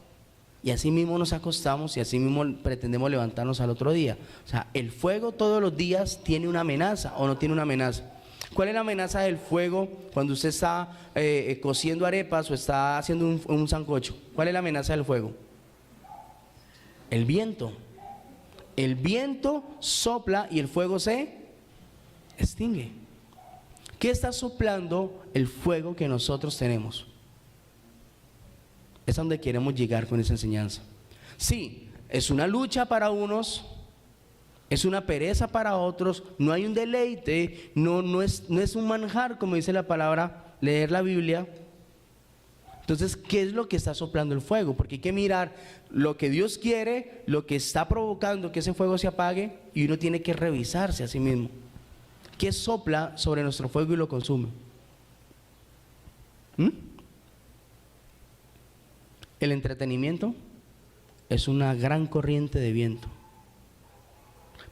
y así mismo nos acostamos y así mismo pretendemos levantarnos al otro día. O sea, el fuego todos los días tiene una amenaza o no tiene una amenaza. ¿Cuál es la amenaza del fuego cuando usted está cociendo arepas o está haciendo un sancocho? ¿Cuál es la amenaza del fuego? El viento. El viento sopla y el fuego se extingue. ¿Qué está soplando el fuego que nosotros tenemos? Es a donde queremos llegar con esa enseñanza. Sí, es una lucha para unos, es una pereza para otros, no hay un deleite, no es un manjar, como dice la palabra, leer la Biblia. Entonces, ¿qué es lo que está soplando el fuego? Porque hay que mirar lo que Dios quiere, lo que está provocando que ese fuego se apague, y uno tiene que revisarse a sí mismo. ¿Qué sopla sobre nuestro fuego y lo consume? El entretenimiento es una gran corriente de viento.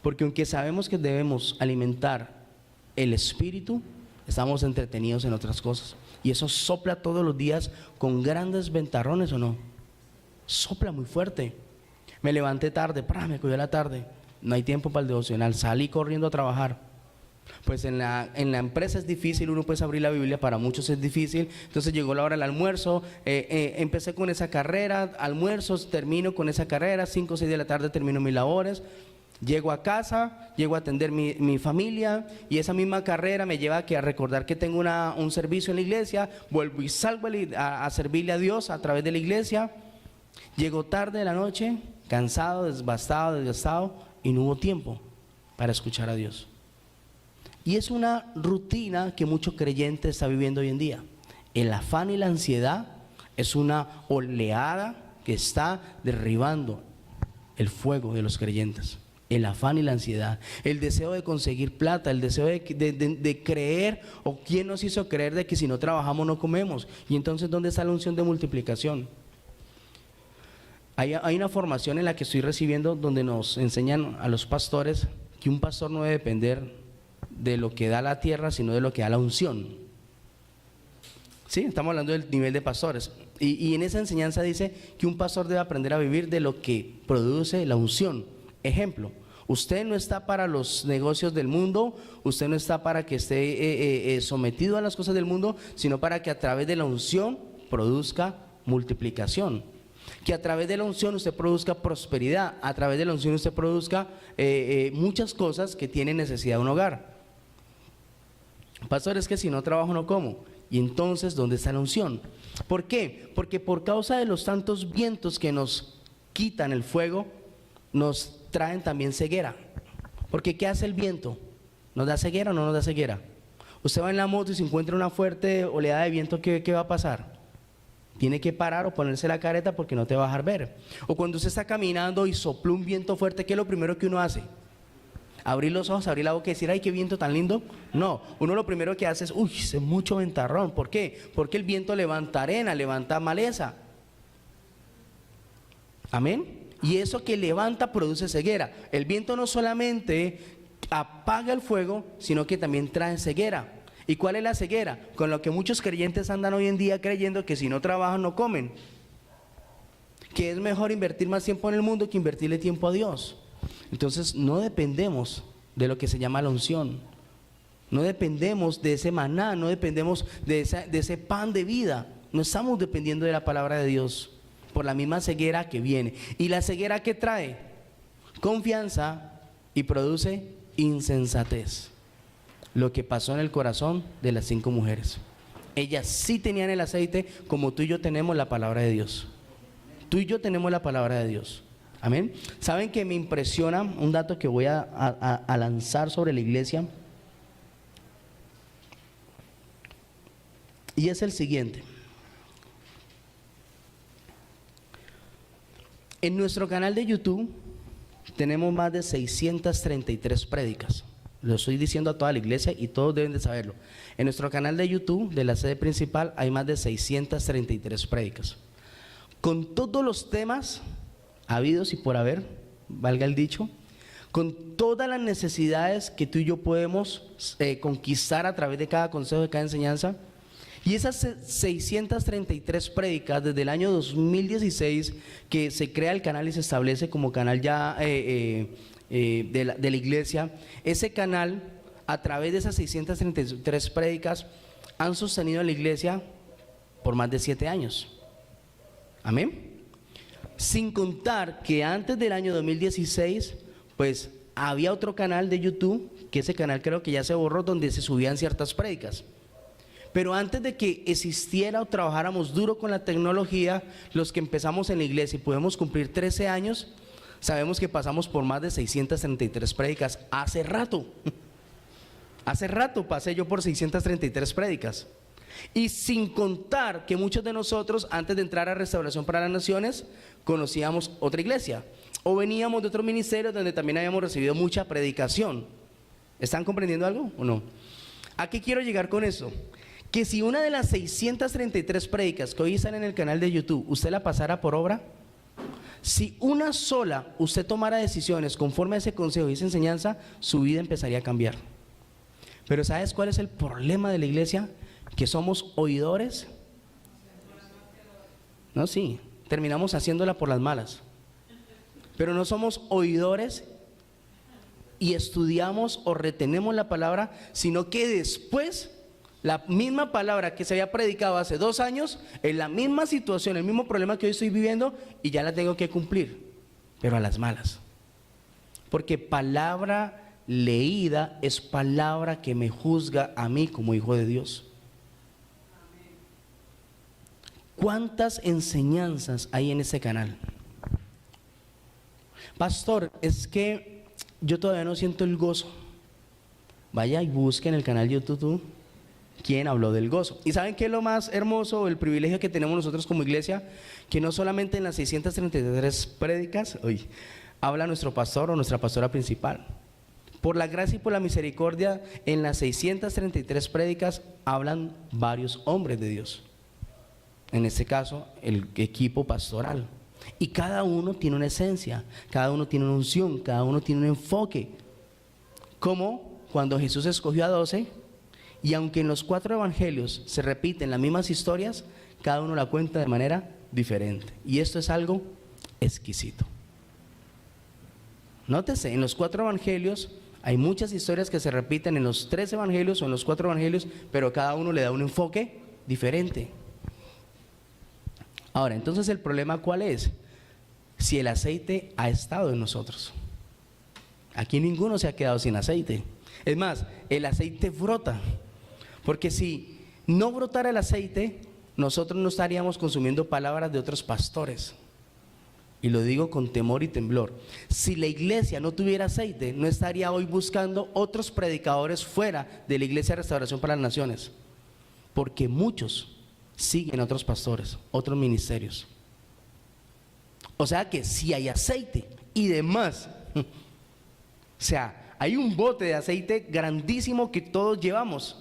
Porque aunque sabemos que debemos alimentar el espíritu, estamos entretenidos en otras cosas. Y eso sopla todos los días con grandes ventarrones, ¿o no? Sopla muy fuerte. Me levanté tarde, me cogió la tarde, no hay tiempo para el devocional, salí corriendo a trabajar. Pues en la empresa es difícil, uno puede abrir la Biblia, para muchos es difícil. Entonces llegó la hora del almuerzo, empecé con esa carrera, almuerzos, termino con esa carrera, 5 o 6 de la tarde termino mis labores. Llego a casa, llego a atender mi familia y esa misma carrera me lleva a recordar que tengo un servicio en la iglesia, vuelvo y salgo a servirle a Dios a través de la iglesia. Llego tarde de la noche, cansado, desgastado y no hubo tiempo para escuchar a Dios. Y es una rutina que mucho creyente está viviendo hoy en día. El afán y la ansiedad es una oleada que está derribando el fuego de los creyentes. El afán y la ansiedad, el deseo de conseguir plata, el deseo de creer, o quién nos hizo creer de que si no trabajamos no comemos. Y entonces, ¿dónde está la unción de multiplicación? Hay una formación en la que estoy recibiendo donde nos enseñan a los pastores que un pastor no debe depender de lo que da la tierra, sino de lo que da la unción. Sí, estamos hablando del nivel de pastores. Y en esa enseñanza dice que un pastor debe aprender a vivir de lo que produce la unción. Ejemplo, usted no está para los negocios del mundo, usted no está para que esté sometido a las cosas del mundo, sino para que a través de la unción produzca multiplicación. Que a través de la unción usted produzca prosperidad, a través de la unción usted produzca muchas cosas que tienen necesidad de un hogar. Pastor, es que si no trabajo no como. Y entonces, ¿dónde está la unción? ¿Por qué? Porque por causa de los tantos vientos que nos quitan el fuego, nos traen también ceguera. Porque ¿qué hace el viento? ¿Nos da ceguera o no nos da ceguera? Usted va en la moto y se encuentra una fuerte oleada de viento, ¿qué va a pasar? Tiene que parar o ponerse la careta porque no te va a dejar ver. O cuando usted está caminando y sopló un viento fuerte, ¿qué es lo primero que uno hace? Abrir los ojos, abrir la boca y decir, ¡ay, qué viento tan lindo! No, uno lo primero que hace es, ¡uy, es mucho ventarrón! ¿Por qué? Porque el viento levanta arena, levanta maleza. ¿Amén? Y eso que levanta produce ceguera. El viento no solamente apaga el fuego, sino que también trae ceguera. ¿Y cuál es la ceguera? Con lo que muchos creyentes andan hoy en día creyendo que si no trabajan no comen. Que es mejor invertir más tiempo en el mundo que invertirle tiempo a Dios. Entonces no dependemos de lo que se llama la unción. No dependemos de ese maná, no dependemos de ese pan de vida. No estamos dependiendo de la palabra de Dios por la misma ceguera que viene. ¿Y la ceguera qué trae? Confianza y produce insensatez. Lo que pasó en el corazón de las 5 mujeres. Ellas sí tenían el aceite como tú y yo tenemos la palabra de Dios. Tú y yo tenemos la palabra de Dios. Amén. ¿Saben que me impresiona un dato que voy a lanzar sobre la iglesia? Y es el siguiente. En nuestro canal de YouTube tenemos más de 633 prédicas. Lo estoy diciendo a toda la iglesia y todos deben de saberlo. En nuestro canal de YouTube de la sede principal hay más de 633 prédicas. Con todos los temas habidos y por haber, valga el dicho, con todas las necesidades que tú y yo podemos conquistar a través de cada consejo, de cada enseñanza. Y esas 633 prédicas desde el año 2016 que se crea el canal y se establece como canal ya de la iglesia, ese canal a través de esas 633 prédicas han sostenido a la iglesia por más de 7 años. Amén. Sin contar que antes del año 2016 pues había otro canal de YouTube, que ese canal creo que ya se borró, donde se subían ciertas prédicas. Pero antes de que existiera o trabajáramos duro con la tecnología, los que empezamos en la iglesia y podemos cumplir 13 años, sabemos que pasamos por más de 633 prédicas hace rato. Hace rato pasé yo por 633 prédicas. Y sin contar que muchos de nosotros, antes de entrar a Restauración para las Naciones, conocíamos otra iglesia. O veníamos de otros ministerios donde también habíamos recibido mucha predicación. ¿Están comprendiendo algo o no? ¿A qué quiero llegar con eso? Que si una de las 633 prédicas que hoy están en el canal de YouTube, usted la pasara por obra, si una sola usted tomara decisiones conforme a ese consejo y esa enseñanza, su vida empezaría a cambiar. Pero ¿sabes cuál es el problema de la iglesia? Que somos oidores. No, sí, terminamos haciéndola por las malas. Pero no somos oidores y estudiamos o retenemos la palabra, sino que después la misma palabra que se había predicado hace 2 años, en la misma situación, el mismo problema que hoy estoy viviendo, y ya la tengo que cumplir, pero a las malas. Porque palabra leída es palabra que me juzga a mí como hijo de Dios. ¿Cuántas enseñanzas hay en ese canal? Pastor, es que yo todavía no siento el gozo. Vaya y busque en el canal de YouTube quién habló del gozo. ¿Y saben qué es lo más hermoso, el privilegio que tenemos nosotros como iglesia? Que no solamente en las 633 prédicas habla nuestro pastor o nuestra pastora principal. Por la gracia y por la misericordia, en las 633 prédicas hablan varios hombres de Dios. En este caso, el equipo pastoral. Y cada uno tiene una esencia, cada uno tiene una unción, cada uno tiene un enfoque. Como cuando Jesús escogió a 12, y aunque en los 4 evangelios se repiten las mismas historias, cada uno la cuenta de manera diferente. Y esto es algo exquisito. Nótese, en los 4 evangelios hay muchas historias que se repiten en los 3 evangelios o en los 4 evangelios, pero cada uno le da un enfoque diferente. Ahora, entonces el problema ¿cuál es? Si el aceite ha estado en nosotros. Aquí ninguno se ha quedado sin aceite. Es más, el aceite brota. Porque si no brotara el aceite, nosotros no estaríamos consumiendo palabras de otros pastores. Y lo digo con temor y temblor. Si la iglesia no tuviera aceite, no estaría hoy buscando otros predicadores fuera de la Iglesia de Restauración para las Naciones. Porque muchos siguen a otros pastores, otros ministerios. O sea que si hay aceite y demás, o sea, hay un bote de aceite grandísimo que todos llevamos.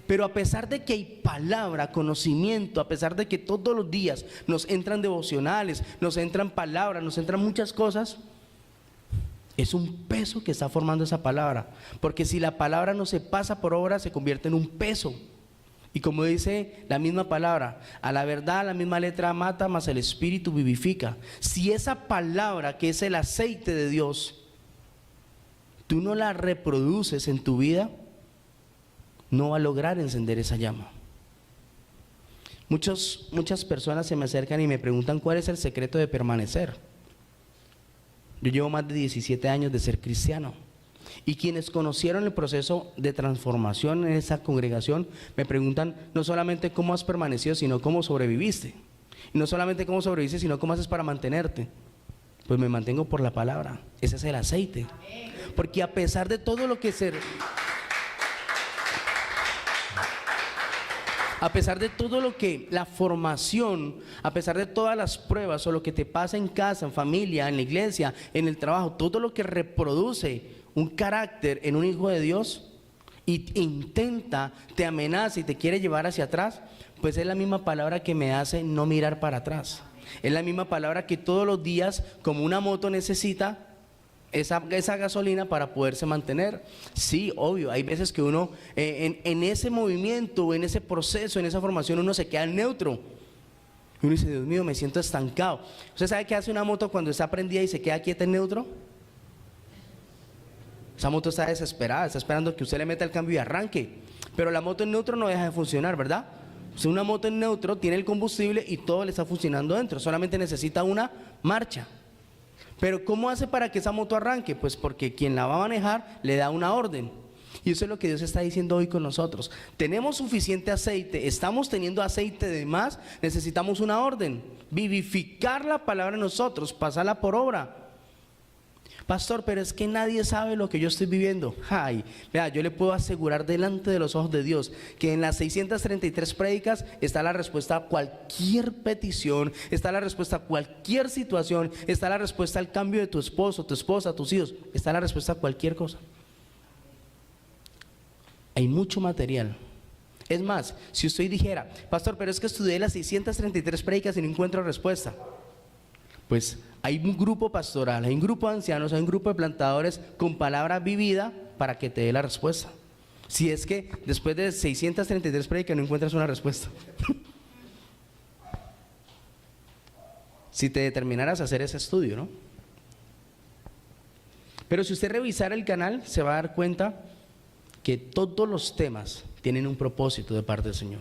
Pero a pesar de que hay palabra, conocimiento, a pesar de que todos los días nos entran devocionales, nos entran palabras, nos entran muchas cosas, es un peso que está formando esa palabra. Porque si la palabra no se pasa por obra, se convierte en un peso. Y como dice la misma palabra, a la verdad la misma letra mata, mas el espíritu vivifica. Si esa palabra que es el aceite de Dios, tú no la reproduces en tu vida, no va a lograr encender esa llama. Muchas personas se me acercan y me preguntan cuál es el secreto de permanecer. Yo llevo más de 17 años de ser cristiano. Y quienes conocieron el proceso de transformación en esa congregación me preguntan no solamente cómo has permanecido, sino cómo sobreviviste. Y no solamente cómo sobreviviste, sino cómo haces para mantenerte. Pues me mantengo por la palabra. Ese es el aceite. Porque a pesar de todo lo que la formación, a pesar de todas las pruebas o lo que te pasa en casa, en familia, en la iglesia, en el trabajo, todo lo que reproduce un carácter en un hijo de Dios y intenta, te amenaza y te quiere llevar hacia atrás, pues es la misma palabra que me hace no mirar para atrás. Es la misma palabra que todos los días, como una moto necesita esa gasolina para poderse mantener. Sí, obvio, hay veces que uno en ese movimiento, en ese proceso, en esa formación, uno se queda neutro. Y uno dice, Dios mío, me siento estancado. ¿Usted sabe qué hace una moto cuando está prendida y se queda quieta en neutro? Esa moto está desesperada, está esperando que usted le meta el cambio y arranque. Pero la moto en neutro no deja de funcionar, ¿verdad? Si una moto en neutro tiene el combustible y todo le está funcionando dentro, solamente necesita una marcha. Pero ¿cómo hace para que esa moto arranque? Pues porque quien la va a manejar le da una orden. Y eso es lo que Dios está diciendo hoy con nosotros. Tenemos suficiente aceite, estamos teniendo aceite de más, necesitamos una orden. Vivificar la palabra en nosotros, pasarla por obra. Pastor, pero es que nadie sabe lo que yo estoy viviendo. Ay, vea, yo le puedo asegurar delante de los ojos de Dios que en las 633 prédicas está la respuesta a cualquier petición, está la respuesta a cualquier situación, está la respuesta al cambio de tu esposo, tu esposa, tus hijos, está la respuesta a cualquier cosa. Hay mucho material. Es más, si usted dijera, pastor, pero es que estudié las 633 prédicas y no encuentro respuesta, pues hay un grupo pastoral, hay un grupo de ancianos, hay un grupo de plantadores con palabra vivida para que te dé la respuesta. Si es que después de 633 prédicas no encuentras una respuesta. Si te determinaras a hacer ese estudio, ¿no? Pero si usted revisara el canal, se va a dar cuenta que todos los temas tienen un propósito de parte del Señor.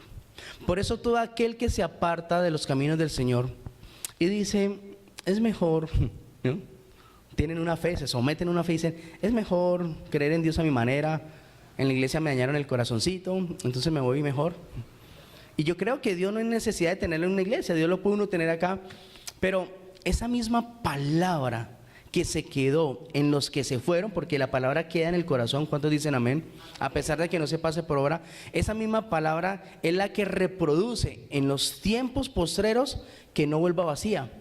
Por eso todo aquel que se aparta de los caminos del Señor y dice, es mejor, ¿no?, tienen una fe, se someten a una fe y dicen, es mejor creer en Dios a mi manera, en la iglesia me dañaron el corazoncito, entonces me voy mejor. Y yo creo que Dios no hay necesidad de tenerlo en una iglesia, Dios lo puede uno tener acá, pero esa misma palabra que se quedó en los que se fueron, porque la palabra queda en el corazón, ¿cuántos dicen amén? A pesar de que no se pase por obra, esa misma palabra es la que reproduce en los tiempos postreros que no vuelva vacía.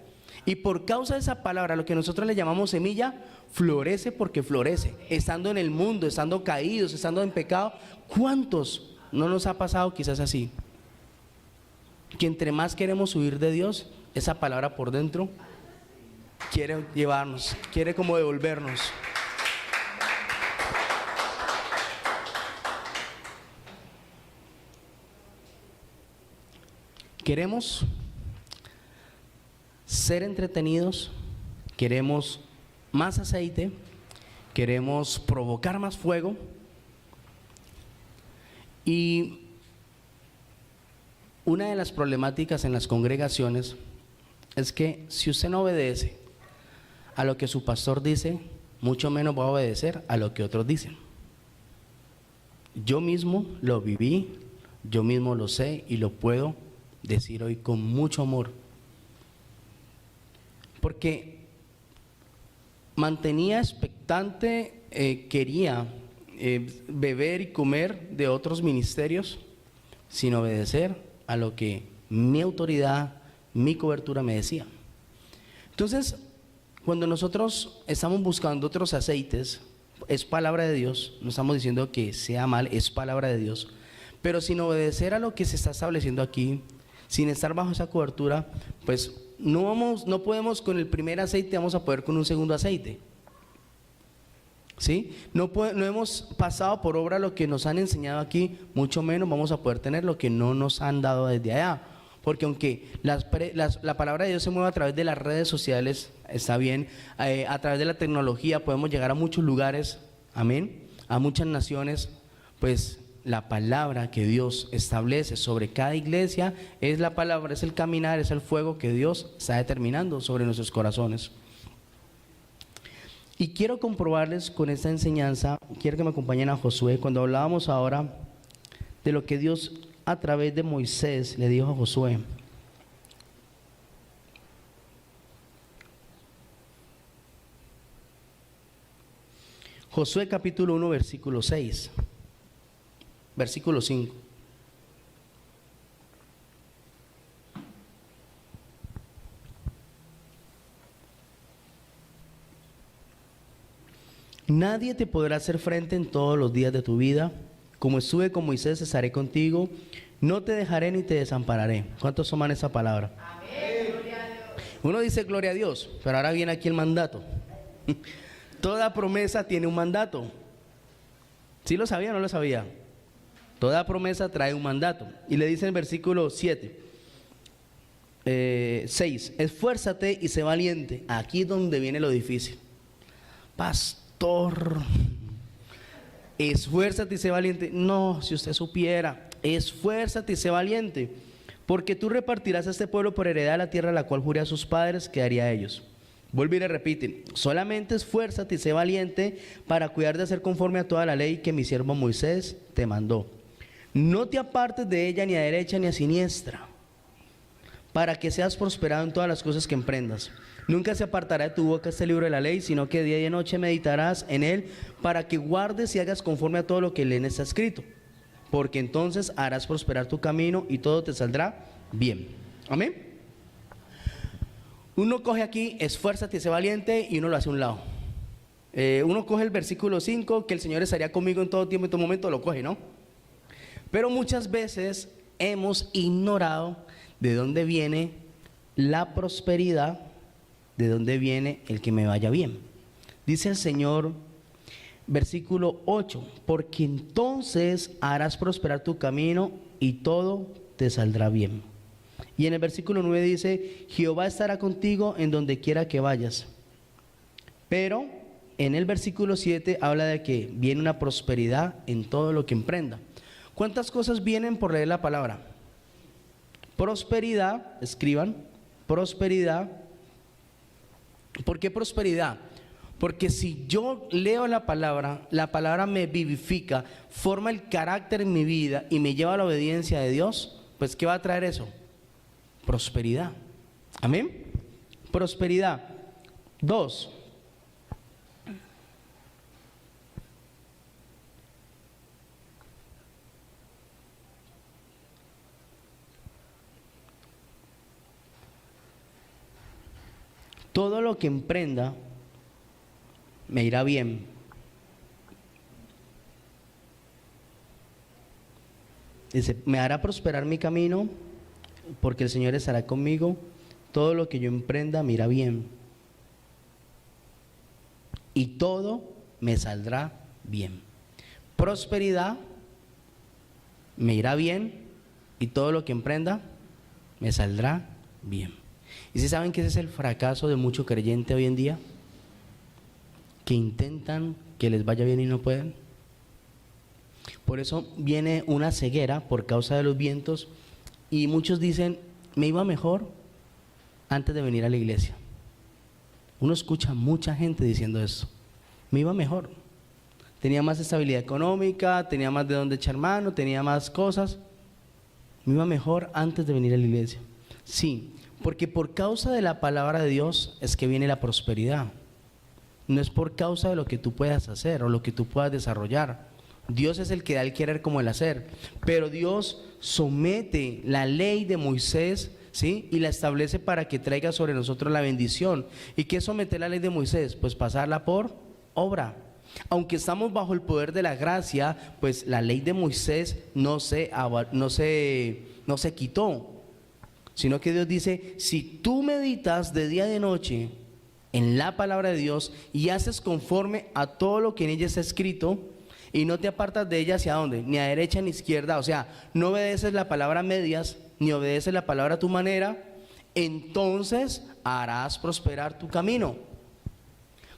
Y por causa de esa palabra, lo que nosotros le llamamos semilla, florece porque florece. Estando en el mundo, estando caídos, estando en pecado, ¿cuántos no nos ha pasado quizás así? Que entre más queremos huir de Dios, esa palabra por dentro quiere llevarnos, quiere como devolvernos. Queremos ser entretenidos, queremos más aceite, queremos provocar más fuego, y una de las problemáticas en las congregaciones es que si usted no obedece a lo que su pastor dice, mucho menos va a obedecer a lo que otros dicen. Yo mismo lo viví, yo mismo lo sé y lo puedo decir hoy con mucho amor, porque mantenía expectante, quería beber y comer de otros ministerios sin obedecer a lo que mi autoridad, mi cobertura me decía. Entonces, cuando nosotros estamos buscando otros aceites, es palabra de Dios, no estamos diciendo que sea mal, es palabra de Dios, pero sin obedecer a lo que se está estableciendo aquí, sin estar bajo esa cobertura, pues no podemos con el primer aceite, vamos a poder con un segundo aceite. ¿Sí? No hemos pasado por obra lo que nos han enseñado aquí, mucho menos vamos a poder tener lo que no nos han dado desde allá. Porque aunque la palabra de Dios se mueve a través de las redes sociales, está bien, a través de la tecnología podemos llegar a muchos lugares, amén, a muchas naciones, pues la palabra que Dios establece sobre cada iglesia es la palabra, es el caminar, es el fuego que Dios está determinando sobre nuestros corazones. Y quiero comprobarles con esta enseñanza, quiero que me acompañen a Josué, cuando hablábamos ahora de lo que Dios a través de Moisés le dijo a Josué. Josué capítulo 1 versículo 6, versículo 5. Nadie te podrá hacer frente en todos los días de tu vida. Como estuve con Moisés, estaré contigo, no te dejaré ni te desampararé. ¿Cuántos toman esa palabra? Amén. Uno dice gloria a Dios, pero ahora viene aquí el mandato. Toda promesa tiene un mandato. ¿Sí lo sabía o no lo sabía? Toda promesa trae un mandato. Y le dice en el versículo 6, esfuérzate y sé valiente. Aquí es donde viene lo difícil. Pastor, esfuérzate y sé valiente. No, si usted supiera, esfuérzate y sé valiente, porque tú repartirás a este pueblo por heredad la tierra a la cual juré a sus padres que daría a ellos. Vuelve y le repite, solamente esfuérzate y sé valiente para cuidar de hacer conforme a toda la ley que mi siervo Moisés te mandó. No te apartes de ella ni a derecha ni a siniestra, para que seas prosperado en todas las cosas que emprendas. Nunca se apartará de tu boca este libro de la ley, sino que día y noche meditarás en él, para que guardes y hagas conforme a todo lo que en él está escrito, porque entonces harás prosperar tu camino y todo te saldrá bien. Amén. Uno coge aquí, esfuérzate y sé valiente, y uno lo hace a un lado. Uno coge el versículo 5, que el Señor estaría conmigo en todo tiempo y en todo momento, lo coge, ¿no? Pero muchas veces hemos ignorado de dónde viene la prosperidad, de dónde viene el que me vaya bien. Dice el Señor, versículo 8, porque entonces harás prosperar tu camino y todo te saldrá bien. Y en el versículo 9 dice, Jehová estará contigo en donde quiera que vayas. Pero en el versículo 7 habla de que viene una prosperidad en todo lo que emprenda. ¿Cuántas cosas vienen por leer la palabra? Prosperidad, escriban, prosperidad. ¿Por qué prosperidad? Porque si yo leo la palabra me vivifica, forma el carácter en mi vida y me lleva a la obediencia de Dios, pues ¿qué va a traer eso? Prosperidad. Amén. Prosperidad. 2. Todo lo que emprenda me irá bien. Dice, me hará prosperar mi camino porque el Señor estará conmigo. Todo lo que yo emprenda me irá bien. Y todo me saldrá bien. Prosperidad, me irá bien y todo lo que emprenda me saldrá bien. ¿Y si saben que ese es el fracaso de mucho creyente hoy en día? Que intentan que les vaya bien y no pueden. Por eso viene una ceguera por causa de los vientos y muchos dicen, me iba mejor antes de venir a la iglesia. Uno escucha mucha gente diciendo eso. Me iba mejor. Tenía más estabilidad económica, tenía más de dónde echar mano, tenía más cosas. Me iba mejor antes de venir a la iglesia. Sí, porque por causa de la palabra de Dios es que viene la prosperidad. No es por causa de lo que tú puedas hacer o lo que tú puedas desarrollar. Dios es el que da el querer como el hacer. Pero Dios somete la ley de Moisés, ¿sí? Y la establece para que traiga sobre nosotros la bendición. ¿Y qué es someter la ley de Moisés? Pues pasarla por obra. Aunque estamos bajo el poder de la gracia, pues la ley de Moisés no se quitó. Sino que Dios dice, si tú meditas de día y de noche en la palabra de Dios y haces conforme a todo lo que en ella está escrito y no te apartas de ella hacia dónde, ni a derecha ni a izquierda, o sea, no obedeces la palabra a medias, ni obedeces la palabra a tu manera, entonces harás prosperar tu camino.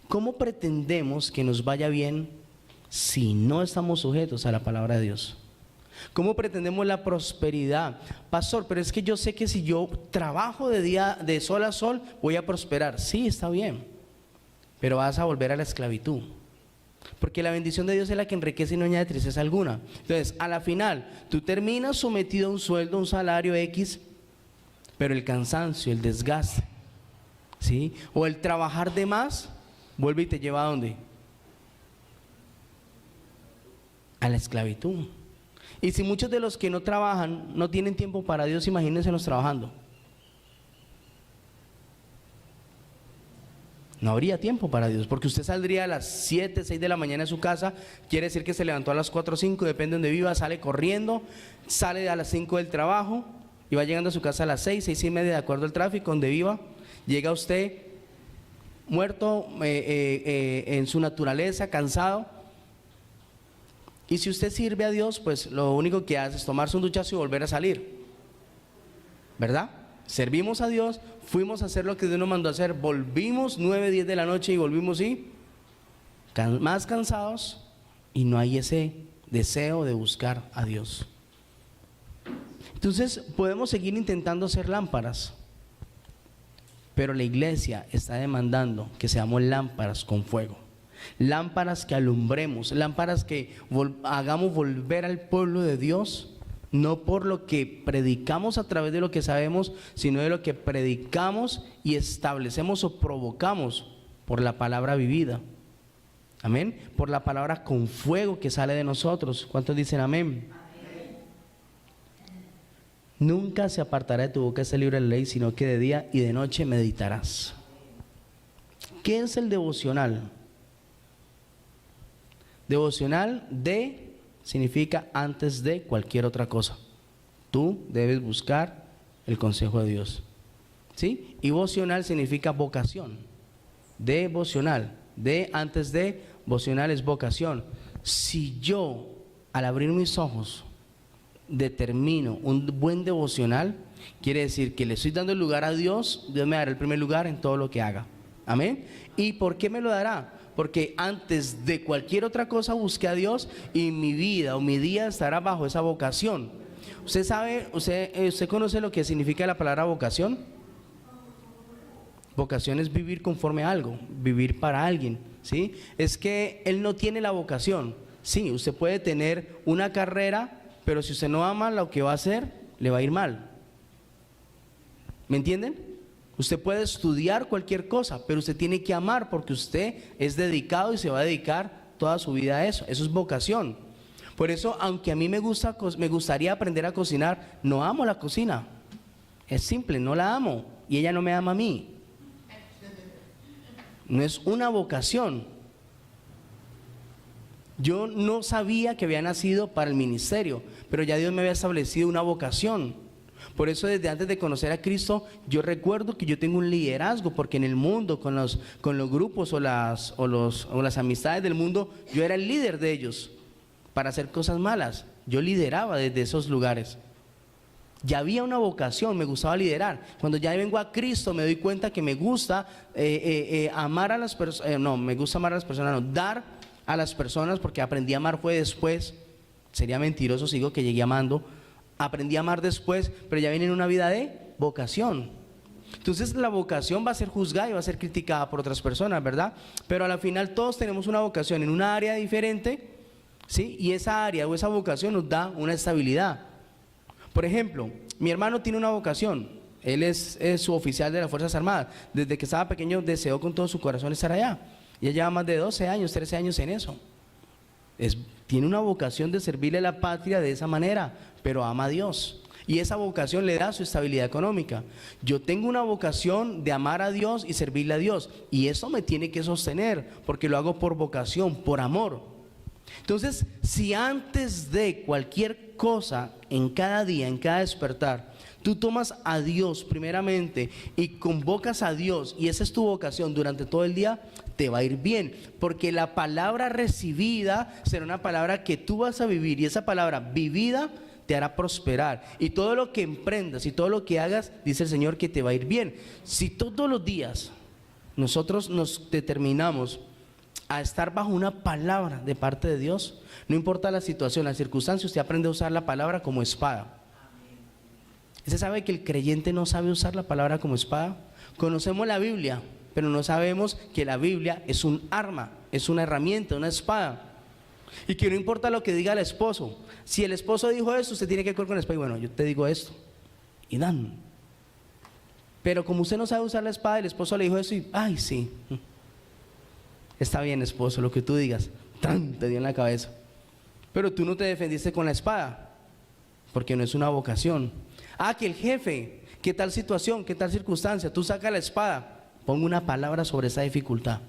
¿Cómo pretendemos que nos vaya bien si no estamos sujetos a la palabra de Dios? ¿Cómo pretendemos la prosperidad? Pastor, pero es que yo sé que si yo trabajo de sol a sol, voy a prosperar. Sí, está bien, pero vas a volver a la esclavitud. Porque la bendición de Dios es la que enriquece y no añade tristeza alguna. Entonces, a la final, tú terminas sometido a un sueldo, un salario X, pero el cansancio, el desgaste, ¿sí? O el trabajar de más, vuelve y te lleva ¿a dónde? A la esclavitud. Y si muchos de los que no trabajan no tienen tiempo para Dios, imagínenselos trabajando. No habría tiempo para Dios, porque usted saldría a las 7, 6 de la mañana de su casa, quiere decir que se levantó a las 4 o 5, depende de donde viva, sale corriendo, sale a las 5 del trabajo y va llegando a su casa a las 6, 6 y media de acuerdo al tráfico donde viva. Llega usted muerto en su naturaleza, cansado. Y si usted sirve a Dios, pues lo único que hace es tomarse un duchazo y volver a salir, ¿verdad? Servimos a Dios, fuimos a hacer lo que Dios nos mandó a hacer, volvimos 9, 10 de la noche y volvimos más cansados y no hay ese deseo de buscar a Dios. Entonces podemos seguir intentando ser lámparas, pero la iglesia está demandando que seamos lámparas con fuego. Lámparas que alumbremos, lámparas que hagamos volver al pueblo de Dios, no por lo que predicamos a través de lo que sabemos, sino de lo que predicamos y establecemos o provocamos por la palabra vivida. Amén. Por la palabra con fuego que sale de nosotros. ¿Cuántos dicen amén? Amén. Nunca se apartará de tu boca este libro de la ley, sino que de día y de noche meditarás. ¿Qué es el devocional? Devocional significa antes de cualquier otra cosa. Tú debes buscar el consejo de Dios, ¿sí? Y vocional significa vocación. Devocional, antes de, vocional es vocación. Si yo al abrir mis ojos determino un buen devocional, quiere decir que le estoy dando el lugar a Dios, Dios me dará el primer lugar en todo lo que haga. Amén. ¿Y por qué me lo dará? Porque antes de cualquier otra cosa busqué a Dios y mi vida o mi día estará bajo esa vocación. ¿Usted sabe, usted conoce lo que significa la palabra vocación? Vocación es vivir conforme a algo, vivir para alguien, ¿sí? Es que él no tiene la vocación. Sí, usted puede tener una carrera, pero si usted no ama lo que va a hacer, le va a ir mal. ¿Me entienden? Usted puede estudiar cualquier cosa, pero usted tiene que amar porque usted es dedicado y se va a dedicar toda su vida a eso. Eso es vocación. Por eso, aunque a mí me gustaría aprender a cocinar, no amo la cocina. Es simple, no la amo y ella no me ama a mí. No es una vocación. Yo no sabía que había nacido para el ministerio, pero ya Dios me había establecido una vocación. Por eso desde antes de conocer a Cristo, yo recuerdo que yo tengo un liderazgo, porque en el mundo, con los grupos o las amistades del mundo, yo era el líder de ellos para hacer cosas malas. Yo lideraba desde esos lugares. Ya había una vocación, me gustaba liderar. Cuando ya vengo a Cristo me doy cuenta que me gusta amar a las personas, me gusta amar a las personas, no, dar a las personas, porque aprendí a amar fue después. Sería mentiroso si digo que llegué amando. Aprendí a amar después, pero ya viene en una vida de vocación. Entonces la vocación va a ser juzgada y va a ser criticada por otras personas, ¿verdad? Pero a la final todos tenemos una vocación en una área diferente, ¿sí? Y esa área o esa vocación nos da una estabilidad. Por ejemplo, mi hermano tiene una vocación. Él es suboficial de las Fuerzas Armadas. Desde que estaba pequeño deseó con todo su corazón estar allá. Ya lleva más de 12 años, 13 años en eso. Tiene una vocación de servirle a la patria de esa manera, pero ama a Dios. Y esa vocación le da su estabilidad económica. Yo tengo una vocación de amar a Dios y servirle a Dios. Y eso me tiene que sostener, porque lo hago por vocación, por amor. Entonces, si antes de cualquier cosa, en cada día, en cada despertar, tú tomas a Dios primeramente y convocas a Dios, y esa es tu vocación durante todo el día, te va a ir bien, porque la palabra recibida será una palabra que tú vas a vivir, y esa palabra vivida te hará prosperar, y todo lo que emprendas y todo lo que hagas, dice el Señor, que te va a ir bien. Si todos los días nosotros nos determinamos a estar bajo una palabra de parte de Dios, no importa la situación, la circunstancia, usted aprende a usar la palabra como espada. ¿Usted sabe que el creyente no sabe usar la palabra como espada? Conocemos la Biblia, pero no sabemos que la Biblia es un arma, es una herramienta, una espada. Y que no importa lo que diga el esposo. Si el esposo dijo esto, usted tiene que correr con la espada. Y bueno, yo te digo esto. Y dan. Pero como usted no sabe usar la espada, el esposo le dijo eso y, ay, sí. Está bien, esposo, lo que tú digas. ¡Tan! Te dio en la cabeza. Pero tú no te defendiste con la espada, porque no es una vocación. Ah, que el jefe, ¿qué tal situación? ¿Qué tal circunstancia? Tú sacas la espada, pongo una palabra sobre esa dificultad.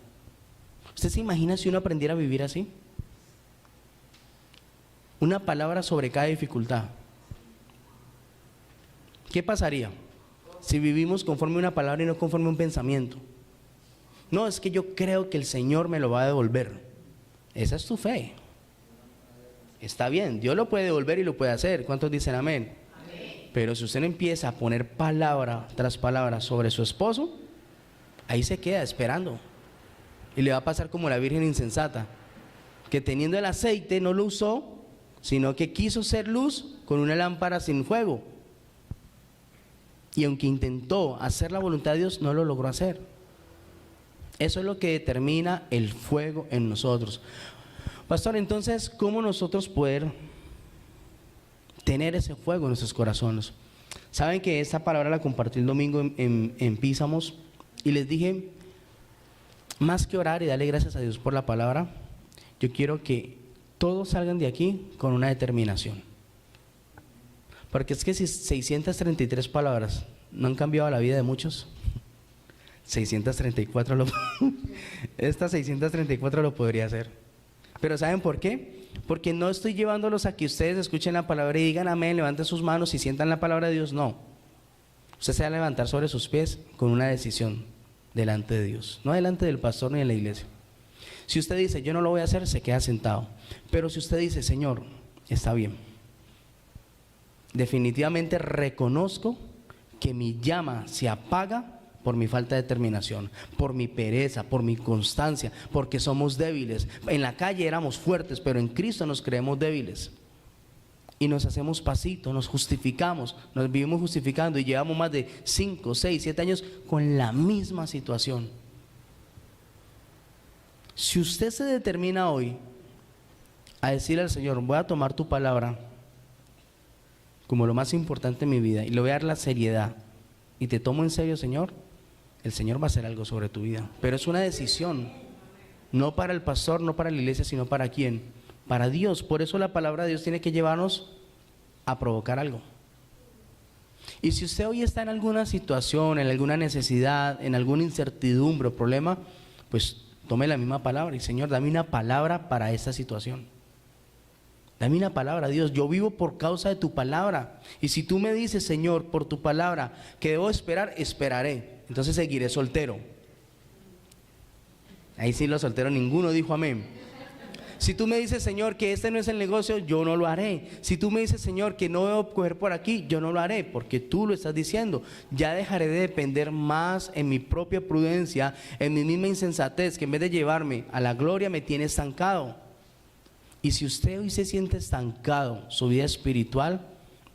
¿Usted se imagina si uno aprendiera a vivir así? Una palabra sobre cada dificultad. ¿Qué pasaría si vivimos conforme a una palabra y no conforme a un pensamiento? No, es que yo creo que el Señor me lo va a devolver. Esa es tu fe. Está bien, Dios lo puede devolver y lo puede hacer. ¿Cuántos dicen amén? Amén. Pero si usted no empieza a poner palabra tras palabra sobre su esposo, ahí se queda esperando. Y le va a pasar como la virgen insensata, que teniendo el aceite no lo usó, sino que quiso ser luz con una lámpara sin fuego. Y aunque intentó hacer la voluntad de Dios, no lo logró hacer. Eso es lo que determina el fuego en nosotros. Pastor, entonces, ¿cómo nosotros poder tener ese fuego en nuestros corazones? Saben que esta palabra la compartí el domingo en Písamos, y les dije, más que orar y darle gracias a Dios por la palabra, yo quiero que todos salgan de aquí con una determinación. Porque es que si 633 palabras no han cambiado la vida de muchos, 634 estas 634 lo podría hacer. Pero ¿saben por qué? Porque no estoy llevándolos a que ustedes escuchen la palabra y digan amén, levanten sus manos y sientan la palabra de Dios. No. Usted se va a levantar sobre sus pies con una decisión delante de Dios, no delante del pastor ni de la iglesia. Si usted dice yo no lo voy a hacer, se queda sentado. Pero si usted dice Señor, está bien, definitivamente reconozco que mi llama se apaga por mi falta de determinación, por mi pereza, por mi constancia, porque somos débiles. En la calle éramos fuertes, pero en Cristo nos creemos débiles. Y nos hacemos pasitos, nos justificamos, nos vivimos justificando y llevamos más de 5, 6, 7 años con la misma situación. Si usted se determina hoy a decirle al Señor, voy a tomar tu palabra como lo más importante en mi vida y le voy a dar la seriedad y te tomo en serio, Señor, el Señor va a hacer algo sobre tu vida. Pero es una decisión, no para el pastor, no para la iglesia, sino para quién, para Dios. Por eso la palabra de Dios tiene que llevarnos a provocar algo. Y si usted hoy está en alguna situación, en alguna necesidad, en alguna incertidumbre o problema, pues tome la misma palabra y Señor, dame una palabra para esta situación. Dame una palabra, Dios, yo vivo por causa de tu palabra. Y si tú me dices, Señor, por tu palabra, que debo esperar, esperaré. Entonces seguiré soltero. Ahí sí los solteros, ninguno dijo amén. Si tú me dices, Señor, que este no es el negocio, yo no lo haré. Si tú me dices, Señor, que no debo coger por aquí, yo no lo haré, porque tú lo estás diciendo. Ya dejaré de depender más en mi propia prudencia, en mi misma insensatez, que en vez de llevarme a la gloria me tiene estancado. Y si usted hoy se siente estancado, su vida espiritual,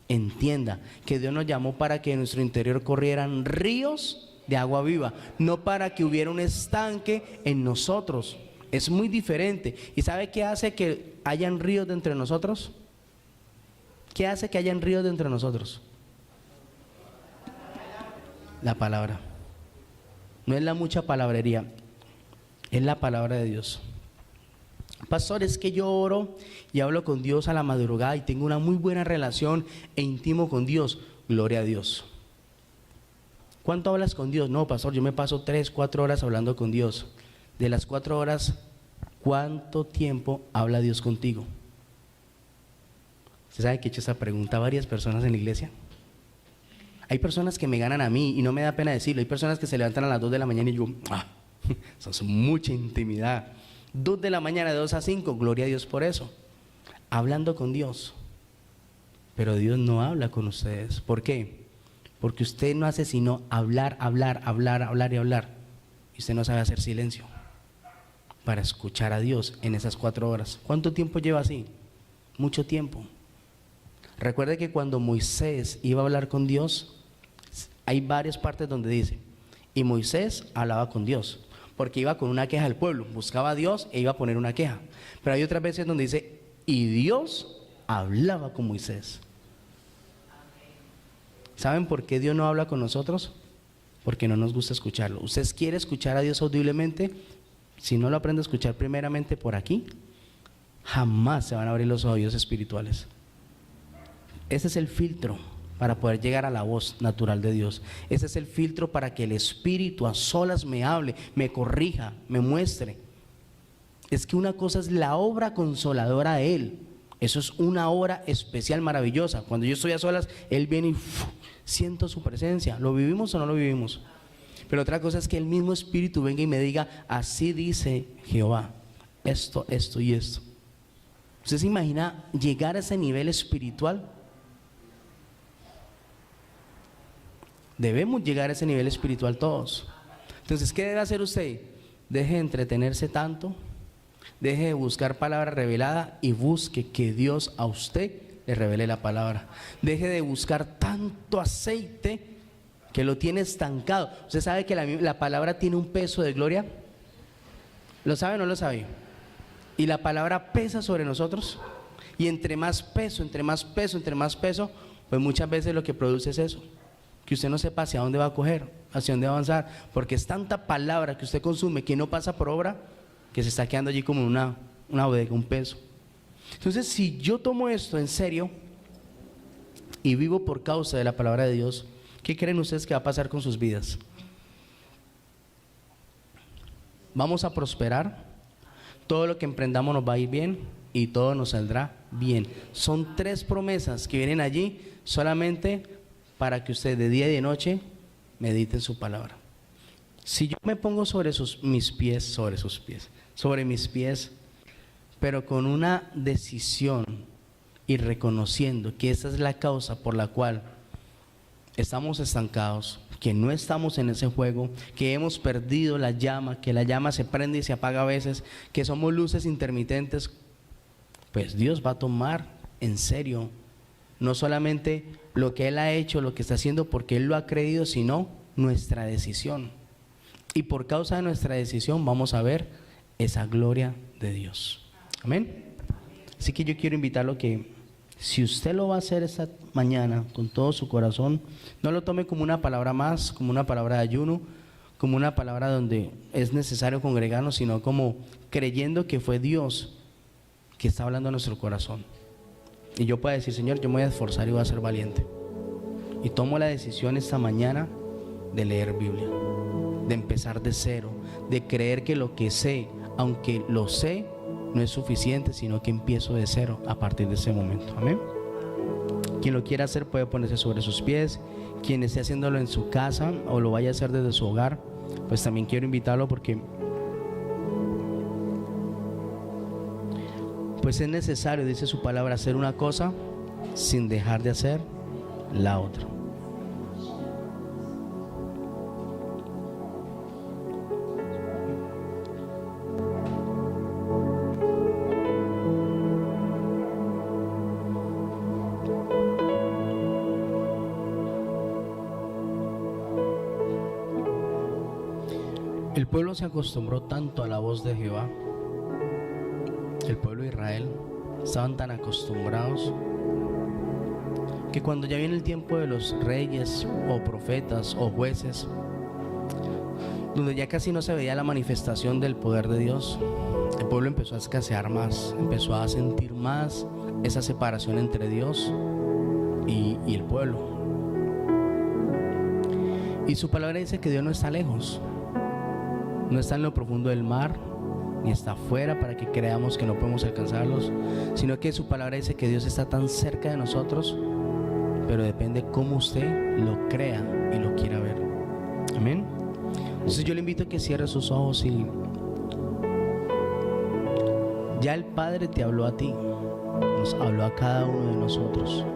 entienda que Dios nos llamó para que en nuestro interior corrieran ríos de agua viva, no para que hubiera un estanque en nosotros. Es muy diferente. ¿Y sabe qué hace que hayan ríos de entre nosotros? ¿Qué hace que hayan ríos de entre nosotros? La palabra. No es la mucha palabrería, es la palabra de Dios. Pastor, es que yo oro y hablo con Dios a la madrugada y tengo una muy buena relación e íntimo con Dios. Gloria a Dios. ¿Cuánto hablas con Dios? No, pastor, yo me paso 3, 4 horas hablando con Dios. De las 4 horas, ¿cuánto tiempo habla Dios contigo? ¿Usted sabe que he hecho esa pregunta a varias personas en la iglesia? Hay personas que me ganan a mí y no me da pena decirlo. Hay personas que se levantan a las 2 de la mañana y yo, eso es mucha intimidad. 2 de la mañana, de 2 a 5, gloria a Dios por eso. Hablando con Dios. Pero Dios no habla con ustedes. ¿Por qué? Porque usted no hace sino hablar, hablar, hablar, hablar y hablar. Y usted no sabe hacer silencio para escuchar a Dios en esas 4 horas. ¿Cuánto tiempo lleva así? Mucho tiempo. Recuerde que cuando Moisés iba a hablar con Dios, hay varias partes donde dice, y Moisés hablaba con Dios, porque iba con una queja al pueblo, buscaba a Dios e iba a poner una queja. Pero hay otras veces donde dice, y Dios hablaba con Moisés. ¿Saben por qué Dios no habla con nosotros? Porque no nos gusta escucharlo. ¿Usted quiere escuchar a Dios audiblemente? Si no lo aprende a escuchar primeramente por aquí, jamás se van a abrir los oídos espirituales. Ese es el filtro para poder llegar a la voz natural de Dios. Ese es el filtro para que el Espíritu a solas me hable, me corrija, me muestre. Es que una cosa es la obra consoladora de Él. Eso es una obra especial, maravillosa. Cuando yo estoy a solas, Él viene y siento su presencia. ¿Lo vivimos o no lo vivimos? Pero otra cosa es que el mismo Espíritu venga y me diga, así dice Jehová, esto, esto y esto. ¿Usted se imagina llegar a ese nivel espiritual? Debemos llegar a ese nivel espiritual todos. Entonces, ¿qué debe hacer usted? Deje de entretenerse tanto, deje de buscar palabra revelada y busque que Dios a usted le revele la palabra. Deje de buscar tanto aceite que lo tiene estancado. ¿Usted sabe que la palabra tiene un peso de gloria? ¿Lo sabe o no lo sabe? Y la palabra pesa sobre nosotros. Y entre más peso, entre más peso, entre más peso, pues muchas veces lo que produce es eso. Que usted no sepa hacia dónde va a coger, hacia dónde va a avanzar, porque es tanta palabra que usted consume que no pasa por obra, que se está quedando allí como una bodega, un peso. Entonces, si yo tomo esto en serio y vivo por causa de la palabra de Dios, ¿qué creen ustedes que va a pasar con sus vidas? Vamos a prosperar, todo lo que emprendamos nos va a ir bien y todo nos saldrá bien. Son 3 promesas que vienen allí solamente para que usted de día y de noche medite en su palabra. Si yo me pongo sobre mis pies, pero con una decisión y reconociendo que esa es la causa por la cual estamos estancados, que no estamos en ese juego, que hemos perdido la llama, que la llama se prende y se apaga a veces, que somos luces intermitentes, pues Dios va a tomar en serio no solamente lo que Él ha hecho, lo que está haciendo porque Él lo ha creído, sino nuestra decisión. Y por causa de nuestra decisión vamos a ver esa gloria de Dios. Amén. Así que yo quiero invitarlo que si usted lo va a hacer esta mañana con todo su corazón, no lo tome como una palabra más, como una palabra de ayuno, como una palabra donde es necesario congregarnos, sino como creyendo que fue Dios que está hablando a nuestro corazón. Y yo puedo decir, Señor, yo me voy a esforzar y voy a ser valiente. Y tomo la decisión esta mañana de leer Biblia, de empezar de cero, de creer que lo que sé, aunque lo sé, no es suficiente, sino que empiezo de cero a partir de ese momento. Amén. Quien lo quiera hacer puede ponerse sobre sus pies. Quien esté haciéndolo en su casa o lo vaya a hacer desde su hogar, pues también quiero invitarlo, porque pues es necesario, dice su palabra, hacer una cosa sin dejar de hacer la otra. El pueblo se acostumbró tanto a la voz de Jehová. El pueblo de Israel estaban tan acostumbrados que cuando ya viene el tiempo de los reyes o profetas o jueces, donde ya casi no se veía la manifestación del poder de Dios, el pueblo empezó a escasear más, empezó a sentir más esa separación entre Dios y el pueblo. Y su palabra dice que Dios no está lejos, no está en lo profundo del mar, ni está afuera para que creamos que no podemos alcanzarlos, sino que su palabra dice que Dios está tan cerca de nosotros, pero depende cómo usted lo crea y lo quiera ver. Amén. Entonces yo le invito a que cierre sus ojos y ya el Padre te habló a ti, nos habló a cada uno de nosotros.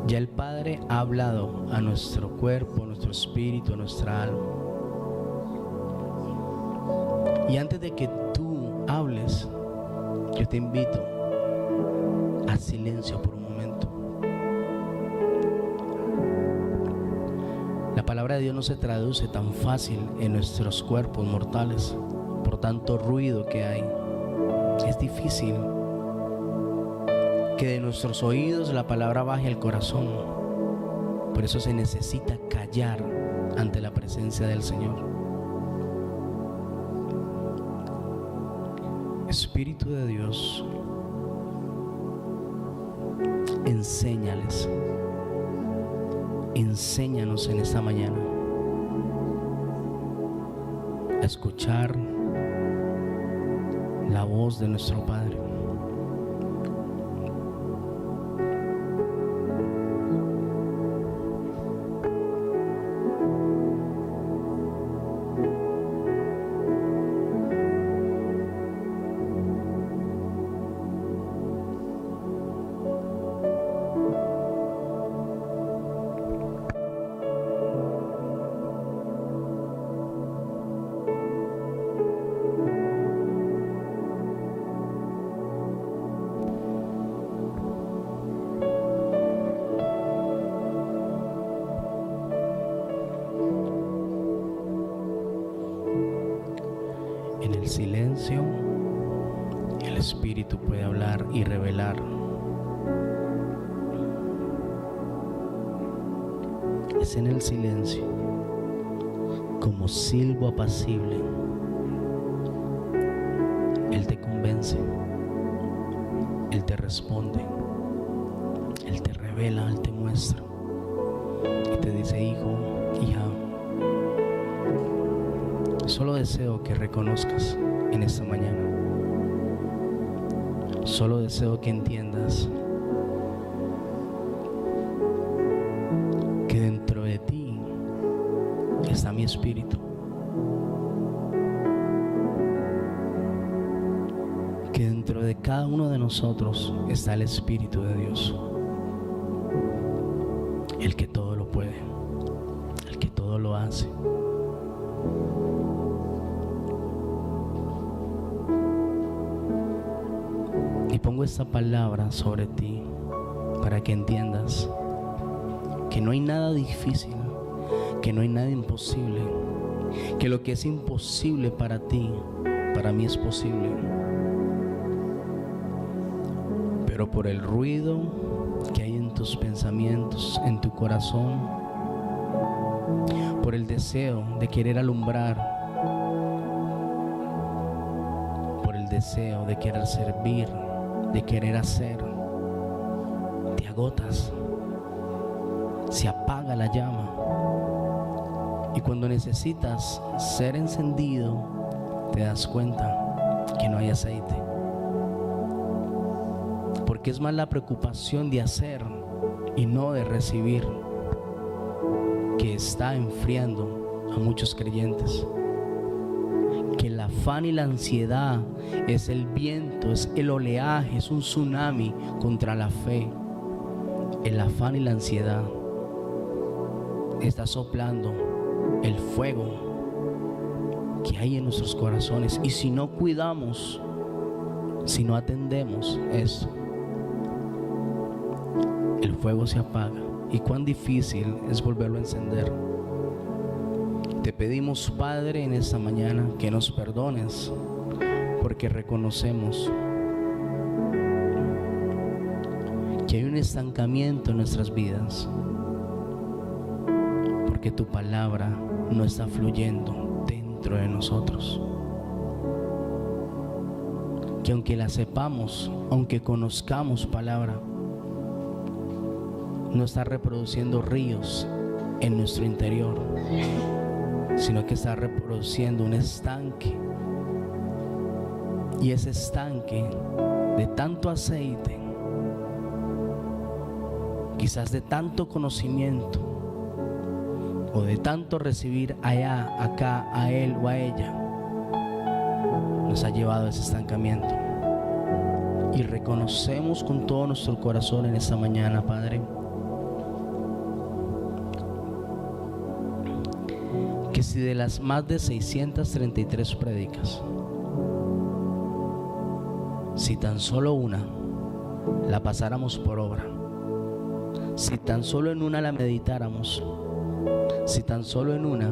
Ya el Padre ha hablado a nuestro cuerpo, a nuestro espíritu, a nuestra alma. Y antes de que tú hables, yo te invito a silencio por un momento. La palabra de Dios no se traduce tan fácil en nuestros cuerpos mortales por tanto ruido que hay. Es difícil que de nuestros oídos la palabra baje al corazón. Por eso se necesita callar ante la presencia del Señor. Espíritu de Dios, enséñales, enséñanos en esta mañana a escuchar la voz de nuestro Padre. En el silencio, el Espíritu puede hablar y revelar. Es en el silencio, como silbo apacible, Él te convence, Él te responde, Él te revela, Él te muestra y te dice: hijo, hija, solo deseo que reconozcas en esta mañana. Solo deseo que entiendas que dentro de ti está mi espíritu. Que dentro de cada uno de nosotros está el Espíritu de Dios. El que todo lo puede, el que todo lo hace. Y pongo esta palabra sobre ti para que entiendas que no hay nada difícil, que no hay nada imposible, que lo que es imposible para ti, para mí es posible. Pero por el ruido que hay en tus pensamientos, en tu corazón, por el deseo de querer alumbrar, por el deseo de querer servir, de querer hacer, te agotas, se apaga la llama. Y cuando necesitas ser encendido, te das cuenta que no hay aceite. Porque es más la preocupación de hacer y no de recibir que está enfriando a muchos creyentes. Que el afán y la ansiedad es el viento, es el oleaje, es un tsunami contra la fe. El afán y la ansiedad está soplando el fuego que hay en nuestros corazones, y si no cuidamos, si no atendemos eso, el fuego se apaga. Y cuán difícil es volverlo a encender. Te pedimos, Padre, en esta mañana que nos perdones, porque reconocemos que hay un estancamiento en nuestras vidas, porque tu palabra no está fluyendo dentro de nosotros. Que aunque la sepamos, aunque conozcamos palabra, no está reproduciendo ríos en nuestro interior, sino que está reproduciendo un estanque. Y ese estanque de tanto aceite, quizás de tanto conocimiento, o de tanto recibir allá, acá, a él o a ella, nos ha llevado a ese estancamiento. Y reconocemos con todo nuestro corazón en esta mañana, Padre, que si de las más de 633 prédicas, si tan solo una la pasáramos por obra, si tan solo en una la meditáramos, si tan solo en una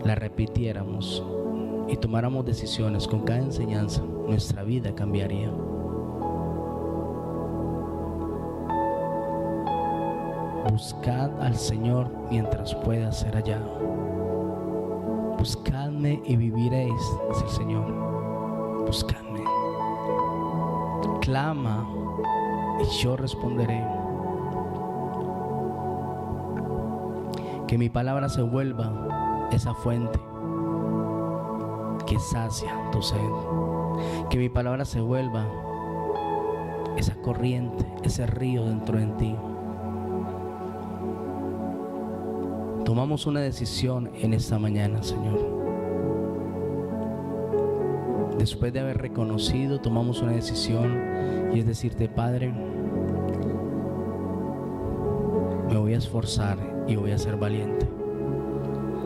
la repitiéramos y tomáramos decisiones con cada enseñanza, nuestra vida cambiaría. Buscad al Señor mientras pueda ser hallado. Buscadme y viviréis, dice el Señor. Buscadme. Clama y yo responderé. Que mi palabra se vuelva esa fuente que sacia tu sed. Que mi palabra se vuelva esa corriente, ese río dentro de ti. Tomamos una decisión en esta mañana, Señor. Después de haber reconocido, tomamos una decisión, y es decirte, Padre, me voy a esforzar y voy a ser valiente.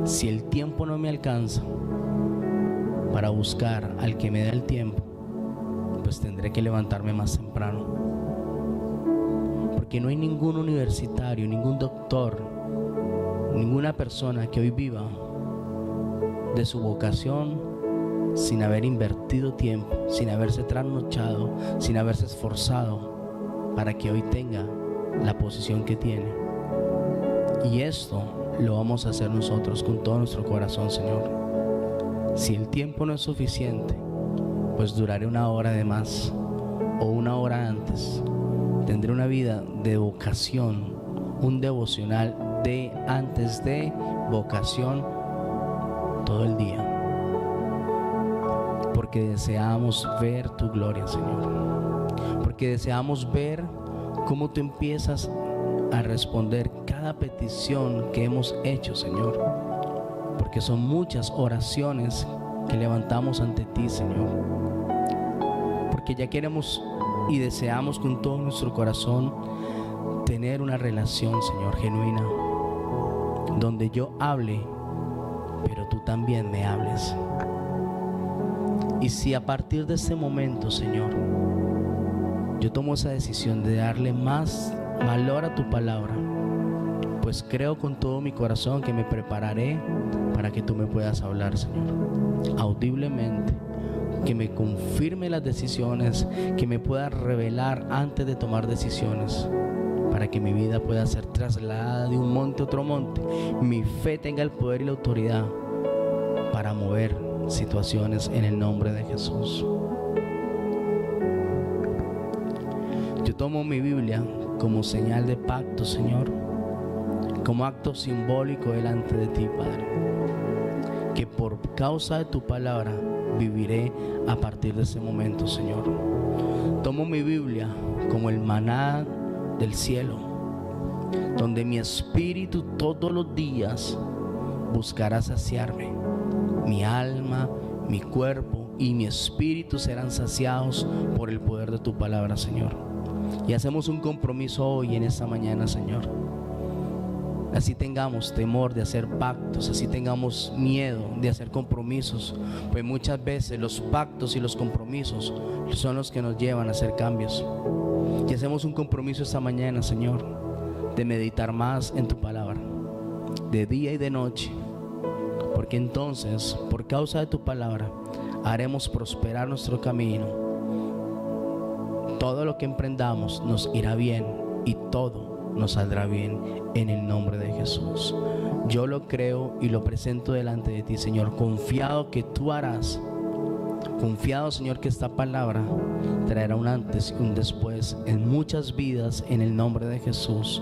Si el tiempo no me alcanza para buscar al que me dé el tiempo, pues tendré que levantarme más temprano. Porque no hay ningún universitario, ningún doctor, ninguna persona que hoy viva de su vocación sin haber invertido tiempo, sin haberse trasnochado, sin haberse esforzado para que hoy tenga la posición que tiene. Y esto lo vamos a hacer nosotros con todo nuestro corazón, Señor. Si el tiempo no es suficiente, pues duraré una hora de más o una hora antes. Tendré una vida de vocación, un devocional de antes de vocación todo el día, porque deseamos ver tu gloria, Señor, porque deseamos ver cómo tú empiezas a responder cada petición que hemos hecho, Señor, porque son muchas oraciones que levantamos ante ti, Señor, porque ya queremos y deseamos con todo nuestro corazón tener una relación, Señor, genuina, donde yo hable, pero tú también me hables. Y si a partir de este momento, Señor, yo tomo esa decisión de darle más valor a tu palabra, pues creo con todo mi corazón que me prepararé para que tú me puedas hablar, Señor, audiblemente, que me confirme las decisiones, que me puedas revelar antes de tomar decisiones, para que mi vida pueda ser trasladada de un monte a otro monte, mi fe tenga el poder y la autoridad para mover situaciones en el nombre de Jesús. Yo tomo mi Biblia como señal de pacto, Señor, como acto simbólico delante de ti, Padre, que por causa de tu palabra viviré a partir de ese momento, Señor. Tomo mi Biblia como el maná del cielo, donde mi espíritu todos los días buscará saciarme. Mi alma, mi cuerpo y mi espíritu serán saciados por el poder de tu palabra, Señor. Y hacemos un compromiso hoy en esta mañana, Señor. Así tengamos temor de hacer pactos, así tengamos miedo de hacer compromisos, pues muchas veces los pactos y los compromisos son los que nos llevan a hacer cambios. Y hacemos un compromiso esta mañana, Señor, de meditar más en tu palabra, de día y de noche, porque entonces, por causa de tu palabra, haremos prosperar nuestro camino. Todo lo que emprendamos nos irá bien y todo nos saldrá bien en el nombre de Jesús. Yo lo creo y lo presento delante de ti, Señor, confiado que tú harás, confiado, Señor, que esta palabra traerá un antes y un después en muchas vidas en el nombre de Jesús.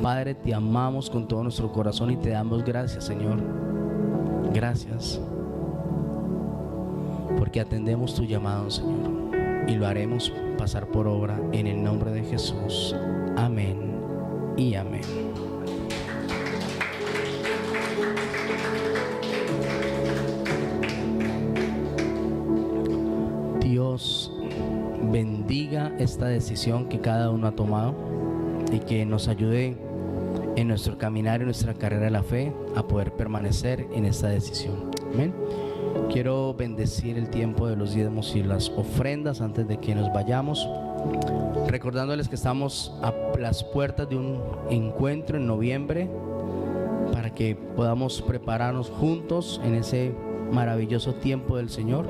Padre, te amamos con todo nuestro corazón y te damos gracias, Señor. Gracias porque atendemos tu llamado, Señor, y lo haremos pasar por obra en el nombre de Jesús. Amén y amén. Dios bendiga esta decisión que cada uno ha tomado y que nos ayude en nuestro caminar, en nuestra carrera de la fe, a poder permanecer en esta decisión. Amén. Quiero bendecir el tiempo de los diezmos y las ofrendas antes de que nos vayamos, recordándoles que estamos a las puertas de un encuentro en noviembre para que podamos prepararnos juntos en ese maravilloso tiempo del Señor,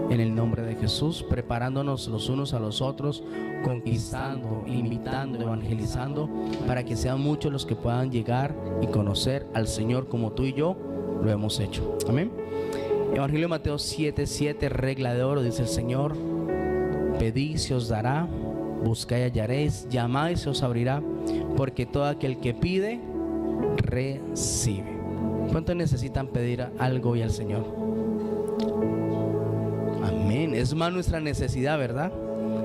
en el nombre de Jesús, preparándonos los unos a los otros, conquistando, invitando, evangelizando, para que sean muchos los que puedan llegar y conocer al Señor como tú y yo lo hemos hecho. Amén. Evangelio de Mateo 7:7, regla de oro, dice el Señor: pedid y se os dará, buscad y hallaréis, llamad y se os abrirá, porque todo aquel que pide, recibe. ¿Cuántos necesitan pedir algo hoy al Señor? Amén. Es más nuestra necesidad, ¿verdad?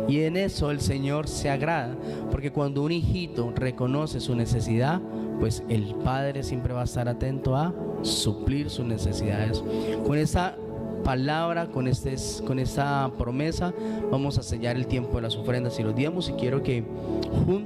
Y en eso el Señor se agrada, porque cuando un hijito reconoce su necesidad, pues el Padre siempre va a estar atento a suplir sus necesidades. Con esa palabra, con esta promesa, vamos a sellar el tiempo de las ofrendas y los diezmos, y quiero que juntos